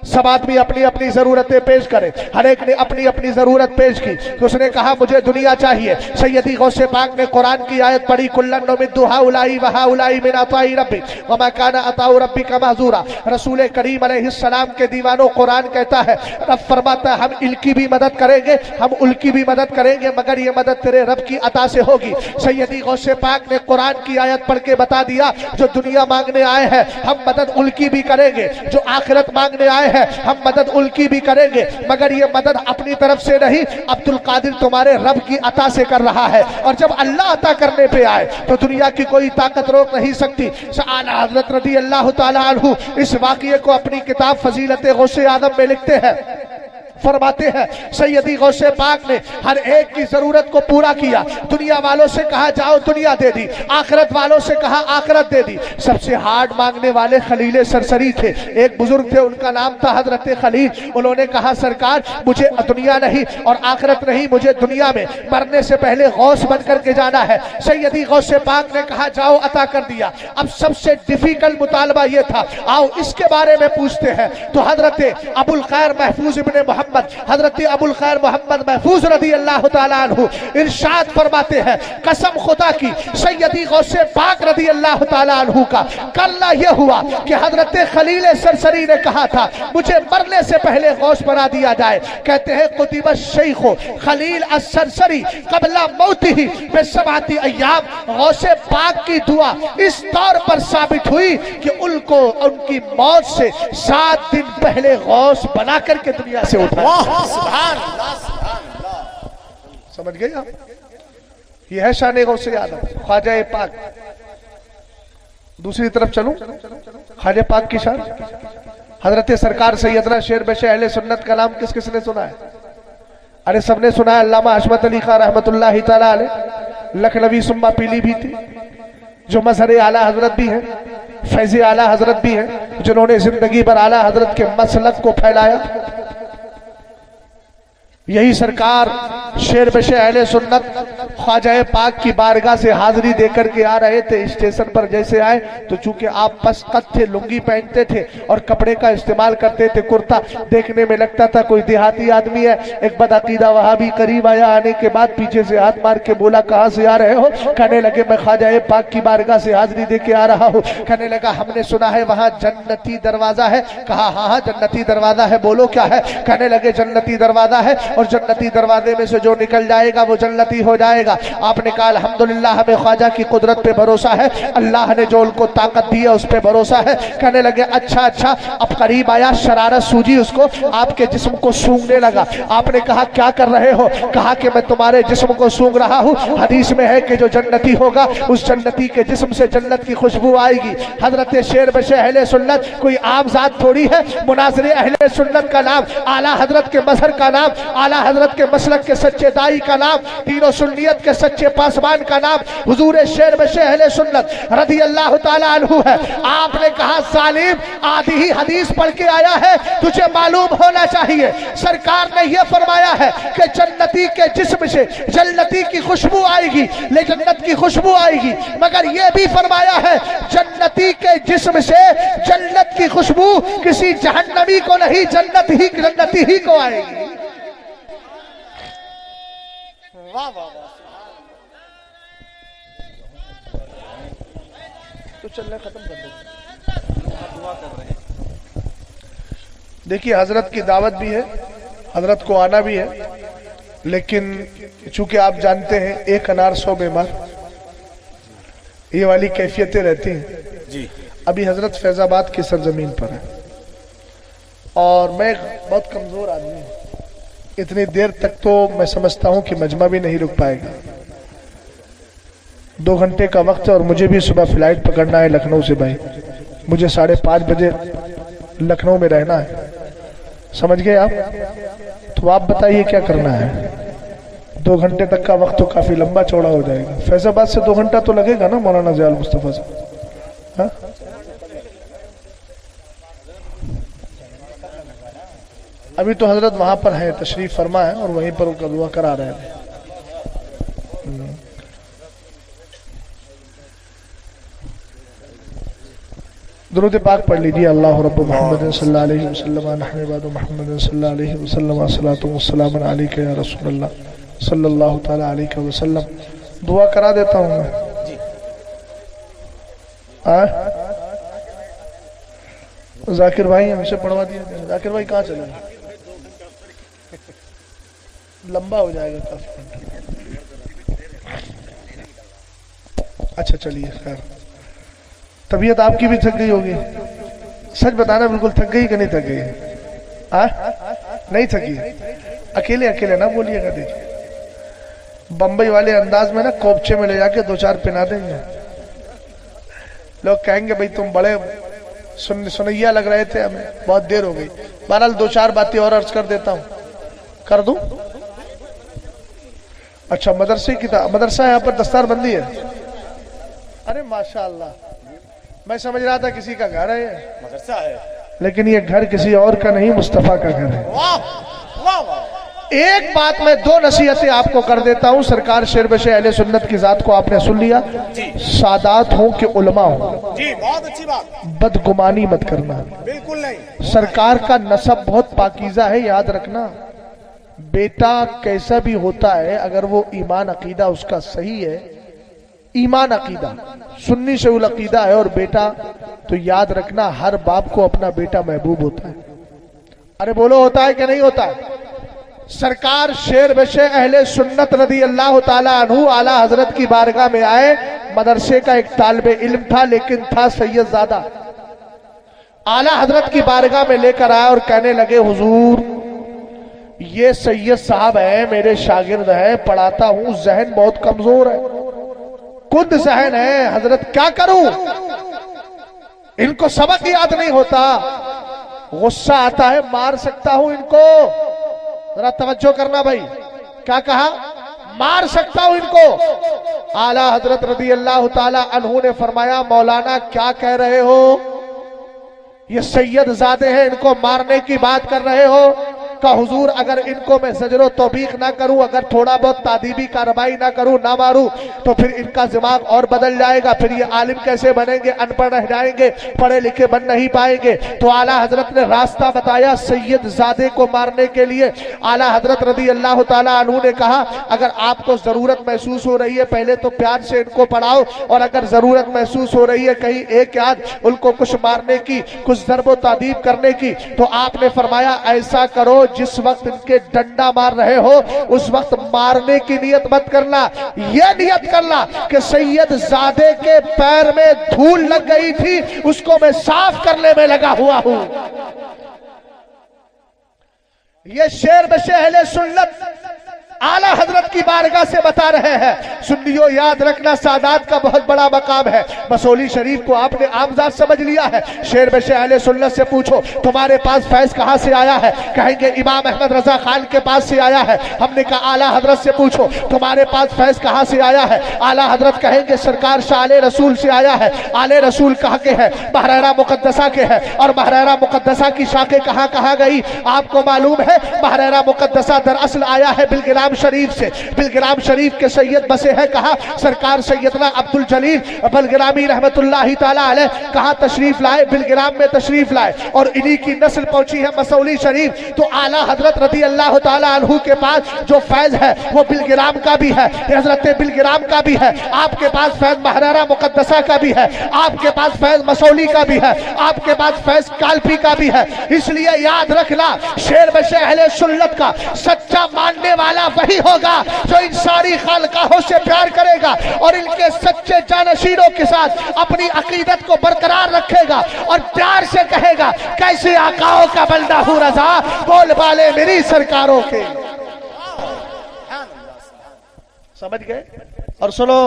सब आदमी अपनी अपनी जरूरतें पेश करे। हर एक ने अपनी अपनी जरूरत पेश की। तो उसने कहा मुझे दुनिया चाहिए। सैयदी गौसे पाक ने कुरान की आयत पढ़ी, कुल्लन नुमिद्दु हाउलाई व हाउलाई मिन अताई रब्बी व मा काना अताउ रब्बी का महजूरा। रसूल करीम अलैहिस्सलाम के दीवानों, कुरान कहता है, रब फरमाता है हम इनकी भी मदद करेंगे, हम उनकी भी मदद करेंगे, मगर ये मदद तेरे रब की अता से होगी। सैयदी गौसे पाक ने कुरान की आयत पढ़ के बता दिया, जो दुनिया मांगने आए हैं हम मदद उनकी भी करेंगे, जो आखिरत मांगने आए है हम मदद उनकी भी करेंगे, मगर ये मदद अपनी तरफ से नहीं, अब्दुल कादिर तुम्हारे रब की अता से कर रहा है। और जब अल्लाह अता करने पे आए तो दुनिया की कोई ताकत रोक नहीं सकती। आला हज़रत रज़ी अल्लाह ताला अन्हु इस वाक़ये को अपनी किताब फजीलत गौसे आदम में लिखते हैं। फरमाते हैं सैयदी गौसे पाक ने हर एक की जरूरत को पूरा किया। दुनिया वालों से कहा जाओ दुनिया दे दी, आखिरत वालों से कहा आखिरत दे दी। सबसे हार्ड मांगने वाले खलील सरसरी थे। एक बुजुर्ग थे, उनका नाम था हजरत खलील। उन्होंने कहा सरकार मुझे दुनिया नहीं और आखिरत नहीं, मुझे दुनिया में मरने से पहले गौस बन करके जाना है। सैयदी गौसे पाक ने कहा जाओ, अता कर दिया। अब सबसे डिफिकल्ट मुतालबा ये था, आओ इसके बारे में पूछते हैं। तो हजरत अबुल खैर महफूज इब्ने मोहम्मद, हजरत अबुल खैर मोहम्मद महफूज रदी अल्लाह ताला अन्हु इरशाद फरमाते हैं, कसम खुदा की सैयदी गौसे पाक रदी अल्लाह ताला अन्हु का कल्ला यह हुआ कि हजरत खलील सरसरी ने कहा था मुझे मरने से पहले गौस बना दिया जाए। कहते हैं कुतिबा शेख खलील असरसरी कबला मौतिही बिसबाती अय्याम। गौसे पाक की दुआ इस तौर पर साबित हुई कि उनको उनकी मौत से 7 दिन पहले गौस बना करके दुनिया से उठा। सुभान अल्लाह। समझ गए आप? ये है शान गौसे आदम ख्वाजा पाक। दूसरी तरफ चलूं, ख्वाजा पाक की शान। हजरत सरकार सैयदना शेर बशे अहले सुन्नत का नाम किस किसने सुना है? अरे सबने सुना है। अल्लामा हशमत अली खान रहमतुल्लाहि ताला अलैह लखनवी सुम्मा पीलीभीत, जो मजहर आला हजरत भी है, फैज़ आला हजरत भी है, जिन्होंने जिंदगी भर आला हजरत के मसलक को फैलाया। यही सरकार शेर बशे अहले सुन्नत ख्वाजा पाक की बारगाह से हाजिरी देकर के आ रहे थे। स्टेशन पर जैसे आए तो चूंकि आप बस कद थे, लुंगी पहनते थे और कपड़े का इस्तेमाल करते थे, कुर्ता, देखने में लगता था कोई देहाती आदमी है। एक बदअकीदा वहाबी करीब आया, आने के बाद पीछे से हाथ मार के बोला कहां से आ रहे हो? कहने लगे मैं ख्वाजा पाक की बारगाह से हाजिरी दे के आ रहा हूँ। कहने लगा हमने सुना है वहां जन्नती दरवाजा है। कहा हाँ हाँ जन्नती दरवाजा है, बोलो क्या है? कहने लगे जन्नती दरवाजा है और जन्नती दरवाजे में से जो निकल जाएगा वो जन्नती हो जाएगा। आपने कहा अल्हम्दुलिल्लाह हमें ख्वाजा की कुदरत पे भरोसा है, अल्लाह ने जो उनको ताकत दी है उस पे भरोसा है। कहने लगे अच्छा अच्छा। अब करीब आया, शरारत सूझी उसको, आपके जिस्म को सूंघने लगा। आपने कहा क्या कर रहे हो? कहा कि मैं तुम्हारे जिस्म को सूंघ रहा हूँ। हदीस में है कि जो जन्नती होगा उस जन्नती के जिस्म से जन्नत की खुशबू आएगी। हजरत शेर बशे अहले सुन्नत कोई आम जात थोड़ी है। मुनाज़िर अहले सुन्नत का नाम, आला हजरत के मजहर का नाम, आला हजरत के मसलक के सच्चे दाई का नाम, तीनों सुन्नियत के सच्चे पासवान का नाम हुजूर शेर बशे अहले सुन्नत रज़ी अल्लाह ताला अन्हु है। आपने कहा सालिम आधी ही हदीस पढ़ के आया है, तुझे मालूम होना चाहिए सरकार ने यह फरमाया है कि जन्नती के जिस्म से जन्नती की खुशबू आएगी, ले जन्नत की खुशबू आएगी। मगर यह भी फरमाया है जन्नती के जिस्म से जन्नत की खुशबू किसी जहन्नमी को नहीं, जन्नती ही को आएगी। वाह वाह वाह। तो चलने खत्म कर देंगे, दुआ कर रहे हैं। देखिए हजरत की दावत भी है, हजरत को आना भी है, लेकिन चूंकि आप जानते हैं एक अनार 100 बीमार, ये वाली कैफियतें रहती हैं जी। अभी हजरत फैजाबाद की सरजमीन पर है और मैं बहुत कमजोर आदमी हूँ, इतनी देर तक तो मैं समझता हूं कि मजमा भी नहीं रुक पाएगा। 2 घंटे का वक्त है और मुझे भी सुबह फ्लाइट पकड़ना है लखनऊ से। भाई मुझे 5:30 बजे लखनऊ में रहना है, समझ गए आप? तो आप बताइए क्या करना है? 2 घंटे तक का वक्त तो काफी लंबा चौड़ा हो जाएगा। फैजाबाद से 2 घंटा तो लगेगा ना मौलाना ज़ियाउल मुस्तफा से? हाँ अभी तो हजरत वहां पर है, तशरीफ फरमा है और वहीं पर उनका दुआ करा रहे हैं। दुरूद पाक पढ़ लीजिए। अल्लाह रब्बु मुहम्मद सल्लल्लाहु अलैहि वसल्लम नहनु इबादु मुहम्मद सल्लल्लाहु अलैहि वसल्लम सलातु वस्सलाम अलैका या रसूलल्लाह सल्लल्लाहु तआला अलैहि वसल्लम। दुआ करा देता हूँ मैं जाकिर भाई, हमसे पढ़वा दिया। जाकिर भाई कहाँ चले? लंबा हो जाएगा काफी। अच्छा चलिए खैर। तबीयत आपकी भी थक गई होगी, सच बताना बिल्कुल थक गई कि नहीं थक गई? नहीं थकी? अकेले अकेले ना बोलिएगा। देखिए बम्बई वाले अंदाज में ना कोपचे में ले जाके 2-4 पिना देंगे। लोग कहेंगे भाई तुम बड़े सुनैया लग रहे थे, हमें बहुत देर हो गई। बहरहाल 2-4 बातें और अर्ज कर देता हूँ, कर दूं? अच्छा मदरसा यहाँ पर दस्तारबंदी है? अरे माशाअल्लाह, मैं समझ रहा था किसी का घर है। मदरसा है, लेकिन ये घर किसी और का नहीं, मुस्तफा का घर है। वाह वाह वाह। एक बात मैं 2 नसीहतें आपको कर देता हूँ। सरकार शेर बशे अहले सुन्नत की जात को आपने सुन लिया, सादात हो कि उलमा हो जी, बहुत अच्छी बात। बदगुमानी मत करना, बिल्कुल नहीं। सरकार का नसब बहुत पाकीज़ा है, याद रखना। बेटा कैसा भी होता है, अगर वो ईमान अकीदा उसका सही है, ईमान अकीदा सुन्नी से उल अकीदा है और बेटा, तो याद रखना हर बाप को अपना बेटा महबूब होता है। अरे बोलो, होता है कि नहीं होता है? सरकार शेर बशे अहले सुन्नत रज़ी अल्लाह ताला अन्हु आला हजरत की बारगाह में आए। मदरसे का एक तालिबे इल्म था, लेकिन था सैयदजादा। आला हजरत की बारगाह में लेकर आया और कहने लगे हुजूर ये सैयद साहब है, मेरे शागिर्द है, पढ़ाता हूं, जहन बहुत कमजोर है, खुद जहन है हजरत, क्या करूं, इनको सबक याद नहीं होता, गुस्सा आता है, मार सकता हूं इनको। जरा तवज्जो करना भाई, क्या कहा, मार सकता हूं इनको। आला हजरत रदी अल्लाह ताला अन्हु ने फरमाया, मौलाना क्या कह रहे हो, ये सैयद ज़ादे हैं, इनको मारने की बात कर रहे हो। का हुजूर अगर इनको मैं ज़जरो तौबीख ना करूं, अगर थोड़ा बहुत तादीबी कार्रवाई ना करूं, ना मारूं, तो फिर इनका दिमाग और बदल जाएगा, फिर ये आलिम कैसे बनेंगे, अनपढ़ रह जाएंगे, पढ़े लिखे बन नहीं पाएंगे। तो आला हजरत ने रास्ता बताया सैयद ज़ादे को मारने के लिए। आला हजरत रदी अल्लाह ताला अन्हु ने कहा, अगर आपको जरूरत महसूस हो रही है, पहले तो प्यार से इनको पढ़ाओ, और अगर जरूरत महसूस हो रही है कहीं एक याद उनको कुछ मारने की, कुछ ज़रबो तादीब करने की, तो आपने फरमाया ऐसा करो, जिस वक्त इनके डंडा मार रहे हो उस वक्त मारने की नियत मत करना, यह नियत करना कि सैयद ज़ादे के पैर में धूल लग गई थी, उसको मैं साफ करने में लगा हुआ हूं। यह शेर बशे अहले सुन्नत आला हजरत की बारगाह से बता रहे हैं। सुन्नियों याद रखना, सादात का बहुत बड़ा मकाम है। मसौली शरीफ को आपने आमजाद समझ लिया है, शेर बशे अहले सुन्नत से पूछो तुम्हारे पास फैज कहां से आया है, कहेंगे इमाम अहमद रजा खान के पास से आया है। हमने कहा आला हजरत से पूछो तुम्हारे पास फैज कहां से आया है, आला हजरत कहेंगे सरकार शाह आले रसूल से आया है। आले रसूल कहां के हैं, बहरैरा मुकद्दसा के हैं, और बहरैरा मुकद्दसा की शाखें कहां कहां गई आपको मालूम है। बहरैरा मुकद्दसा दरअसल आया है बिलगिराम शरीफ से, बिलगिराम शरीफ के सैयद बसे हैं कहा, सरकार सैयदना अब्दुल जलील बलगिरामी रहमतुल्लाहि ताला अलैह कहां तशरीफ लाए, बिलगिराम में तशरीफ लाए, और इन्हीं की नस्ल पहुंची है मसौली शरीफ। तो आला हजरत रदी अल्लाह ताला अन्हु के पास जो फैज है वो बिलगिराम का भी है, हजरत बिलगिराम का भी है, आपके पास फैज बहरैरा मुकद्दसा का भी है, आपके पास फैज मसौली का भी है, आपके पास फैज कालपी का भी है। इसलिए याद रखना, शेर बशे अहले सुन्नत का सच्चा मानने वाला वही होगा जो इन सारी खालकाहों से प्यार करेगा और इनके सच्चे जानशीनों के साथ अपनी अकीदत को बरकरार रखेगा और प्यार से कहेगा कैसे आकाओं का बंदा हूं रजा, बोल बाले मेरी सरकारों के। समझ गए। और सुनो,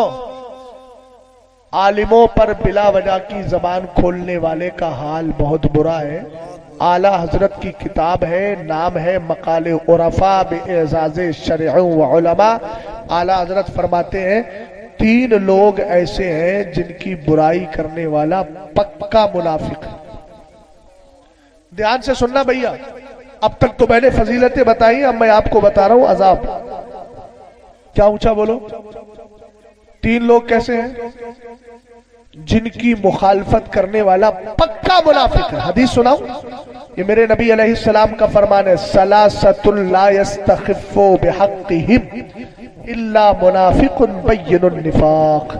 आलिमों पर बिला वजह की जबान खोलने वाले का हाल बहुत बुरा है। आला हजरत की किताब है, नाम है मकाले उरफा बे-एजाज़े शरअ व उलमा। आला हजरत फरमाते हैं 3 लोग ऐसे हैं जिनकी बुराई करने वाला पक्का मुनाफिक है। ध्यान से सुनना भैया, अब तक तो मैंने फजीलतें बताई, अब मैं आपको बता रहा हूं अजाब। क्या ऊंचा बोलो। 3 लोग कैसे हैं जिनकी मुखालफत करने वाला पक्का मुनाफिक है। हदीस सुनाओ, ये मेरे नबी अलैहिस्सलाम का फरमान है, सलासतुल ला यस्तखिफु बिहक्किहिम इल्ला मुनाफिकुन बय्यिनुन निफाक।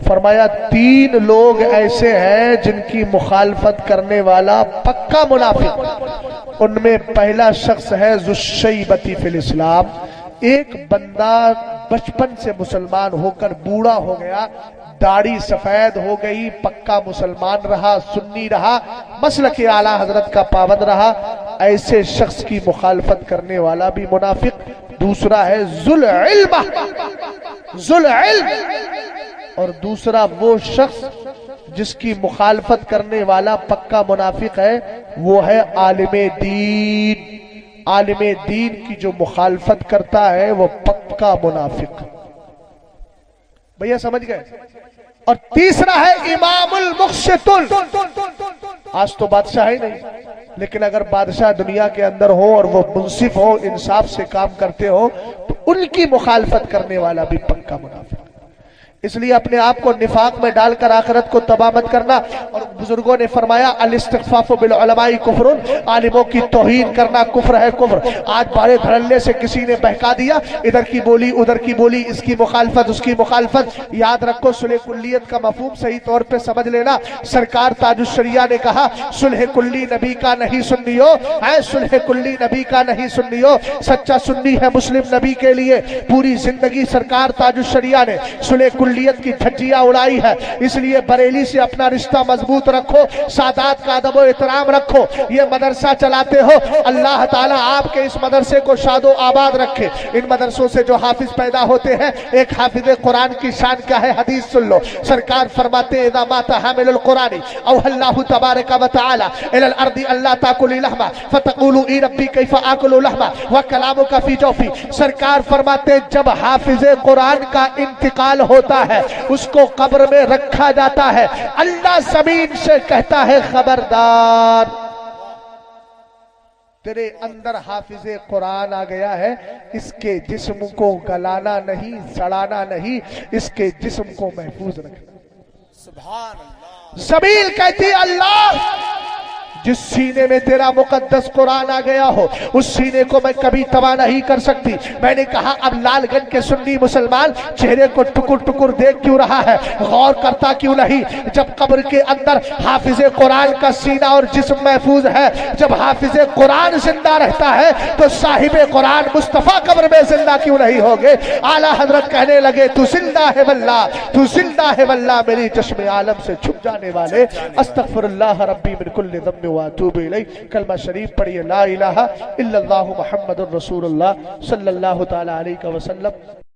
फरमाया 3 लोग ऐसे हैं जिनकी मुखालफत करने वाला पक्का मुनाफिक। उनमें पहला शख्स है ज़ुश्शैबती फिल इस्लाम, एक बंदा बचपन से मुसलमान होकर बूढ़ा हो गया, दाढ़ी सफेद हो गई, पक्का मुसलमान रहा, सुन्नी रहा, मसलक आला हजरत का पाबंद रहा, ऐसे शख्स की मुखालफत करने वाला भी मुनाफिक। दूसरा है जुल इल्म, और दूसरा वो शख्स जिसकी मुखालफत करने वाला पक्का मुनाफिक है, वो है आलिमे दीन। आलिमे दीन की जो मुखालफत करता है वो पक्का मुनाफिक। भैया समझ गए। और तीसरा है इमामुल मुक़सितुल। आज तो बादशाह ही नहीं, लेकिन अगर बादशाह दुनिया के अंदर हो और वो मुंसिफ हो, इंसाफ से काम करते हो, तो उनकी मुखालफत करने वाला भी पक्का मुनाफिक। इसलिए अपने आप को निफाक में डालकर आखिरत को तबाह मत करना। और बुजुर्गों ने फरमाया अल इस्तिग़फ़ाफ़ु बिल उलमाई कुफ्रुन, आलिमों की तौहीन करना कुफ्र है, कुफ्र। आज बड़े धड़ल्ले से किसी ने बहका दिया, इधर की बोली उधर की बोली, इसकी मुखालफत उसकी मुखालफत। याद रखो, सुलह कुल्लियत का मफहूम सही तौर पे समझ लेना। सरकार ताजुश्शरिया ने कहा सुलह कुल्ली नबी का नहीं सुन्नियो है, सुलह कुल्ली नबी का नहीं सुन्नियो। सच्चा सुन्नी है मुस्लिम नबी के लिए। पूरी जिंदगी सरकार ताजुश्शरिया ने सुलह कुल्लियत की झज्जियां उड़ाई है। इसलिए बरेली से अपना रिश्ता मजबूत रखो, सादात का अदब और एहतराम रखो। ये मदरसा चलाते हो, अल्लाह ताला आपके इस मदरसे को शादो आबाद रखे। इन मदरसों से जो हाफिज पैदा होते हैं, एक हाफिज कुरान की शान क्या है, हदीस सुन लो। सरकार फरमाते इज़ा माता हामिलुल कुरानी औ अल्लाहु तबारक व तआला इलल अर्दी अल्लाह ताकुली लहमा फतकुलू ई रब्बी कैफा आकुलु लहमा व कलामुका फी जौफी। सरकार फरमाते जब हाफिज कुरान का इंतकाल होता है, उसको कब्र में रखा जाता है, अल्लाह जमीन से कहता है खबरदार, तेरे अंदर हाफिजे कुरान आ गया है, इसके जिस्म को गलाना नहीं, सड़ाना नहीं, इसके जिस्म को महफूज रखना। सुभान अल्लाह। जमीन कहती अल्लाह, जिस सीने में तेरा मुकद्दस कुरान आ गया हो, उस सीने को मैं कभी तबाह नहीं कर सकती। मैंने कहा अब लालगंज के सुन्नी मुसलमान चेहरे को टुकुर टुकुर देख क्यों रहा है, गौर करता क्यों नहीं? जब कब्र के अंदर हाफिजे कुरान का सीना और जिस्म महफूज है, जब हाफिजे कुरान जिंदा रहता है, तो साहिबे कुरान मुस्तफा कब्र में जिंदा क्यों नहीं होंगे? आला हजरत कहने लगे तू जिंदा है वल्लाह, तू जिंदा है वल्लाह, मेरी चश्मे आलम से छुप जाने वाले। अस्तगफिरुल्लाह रब्बी मिन कुल्लि ज़ंब व अतूबु इलैह। कलमा शरीफ पढ़िए, ला इलाहा इल्लल्लाहु मुहम्मदुर रसूलुल्लाह सल्लल्लाहु तआला अलैहि वसल्लम।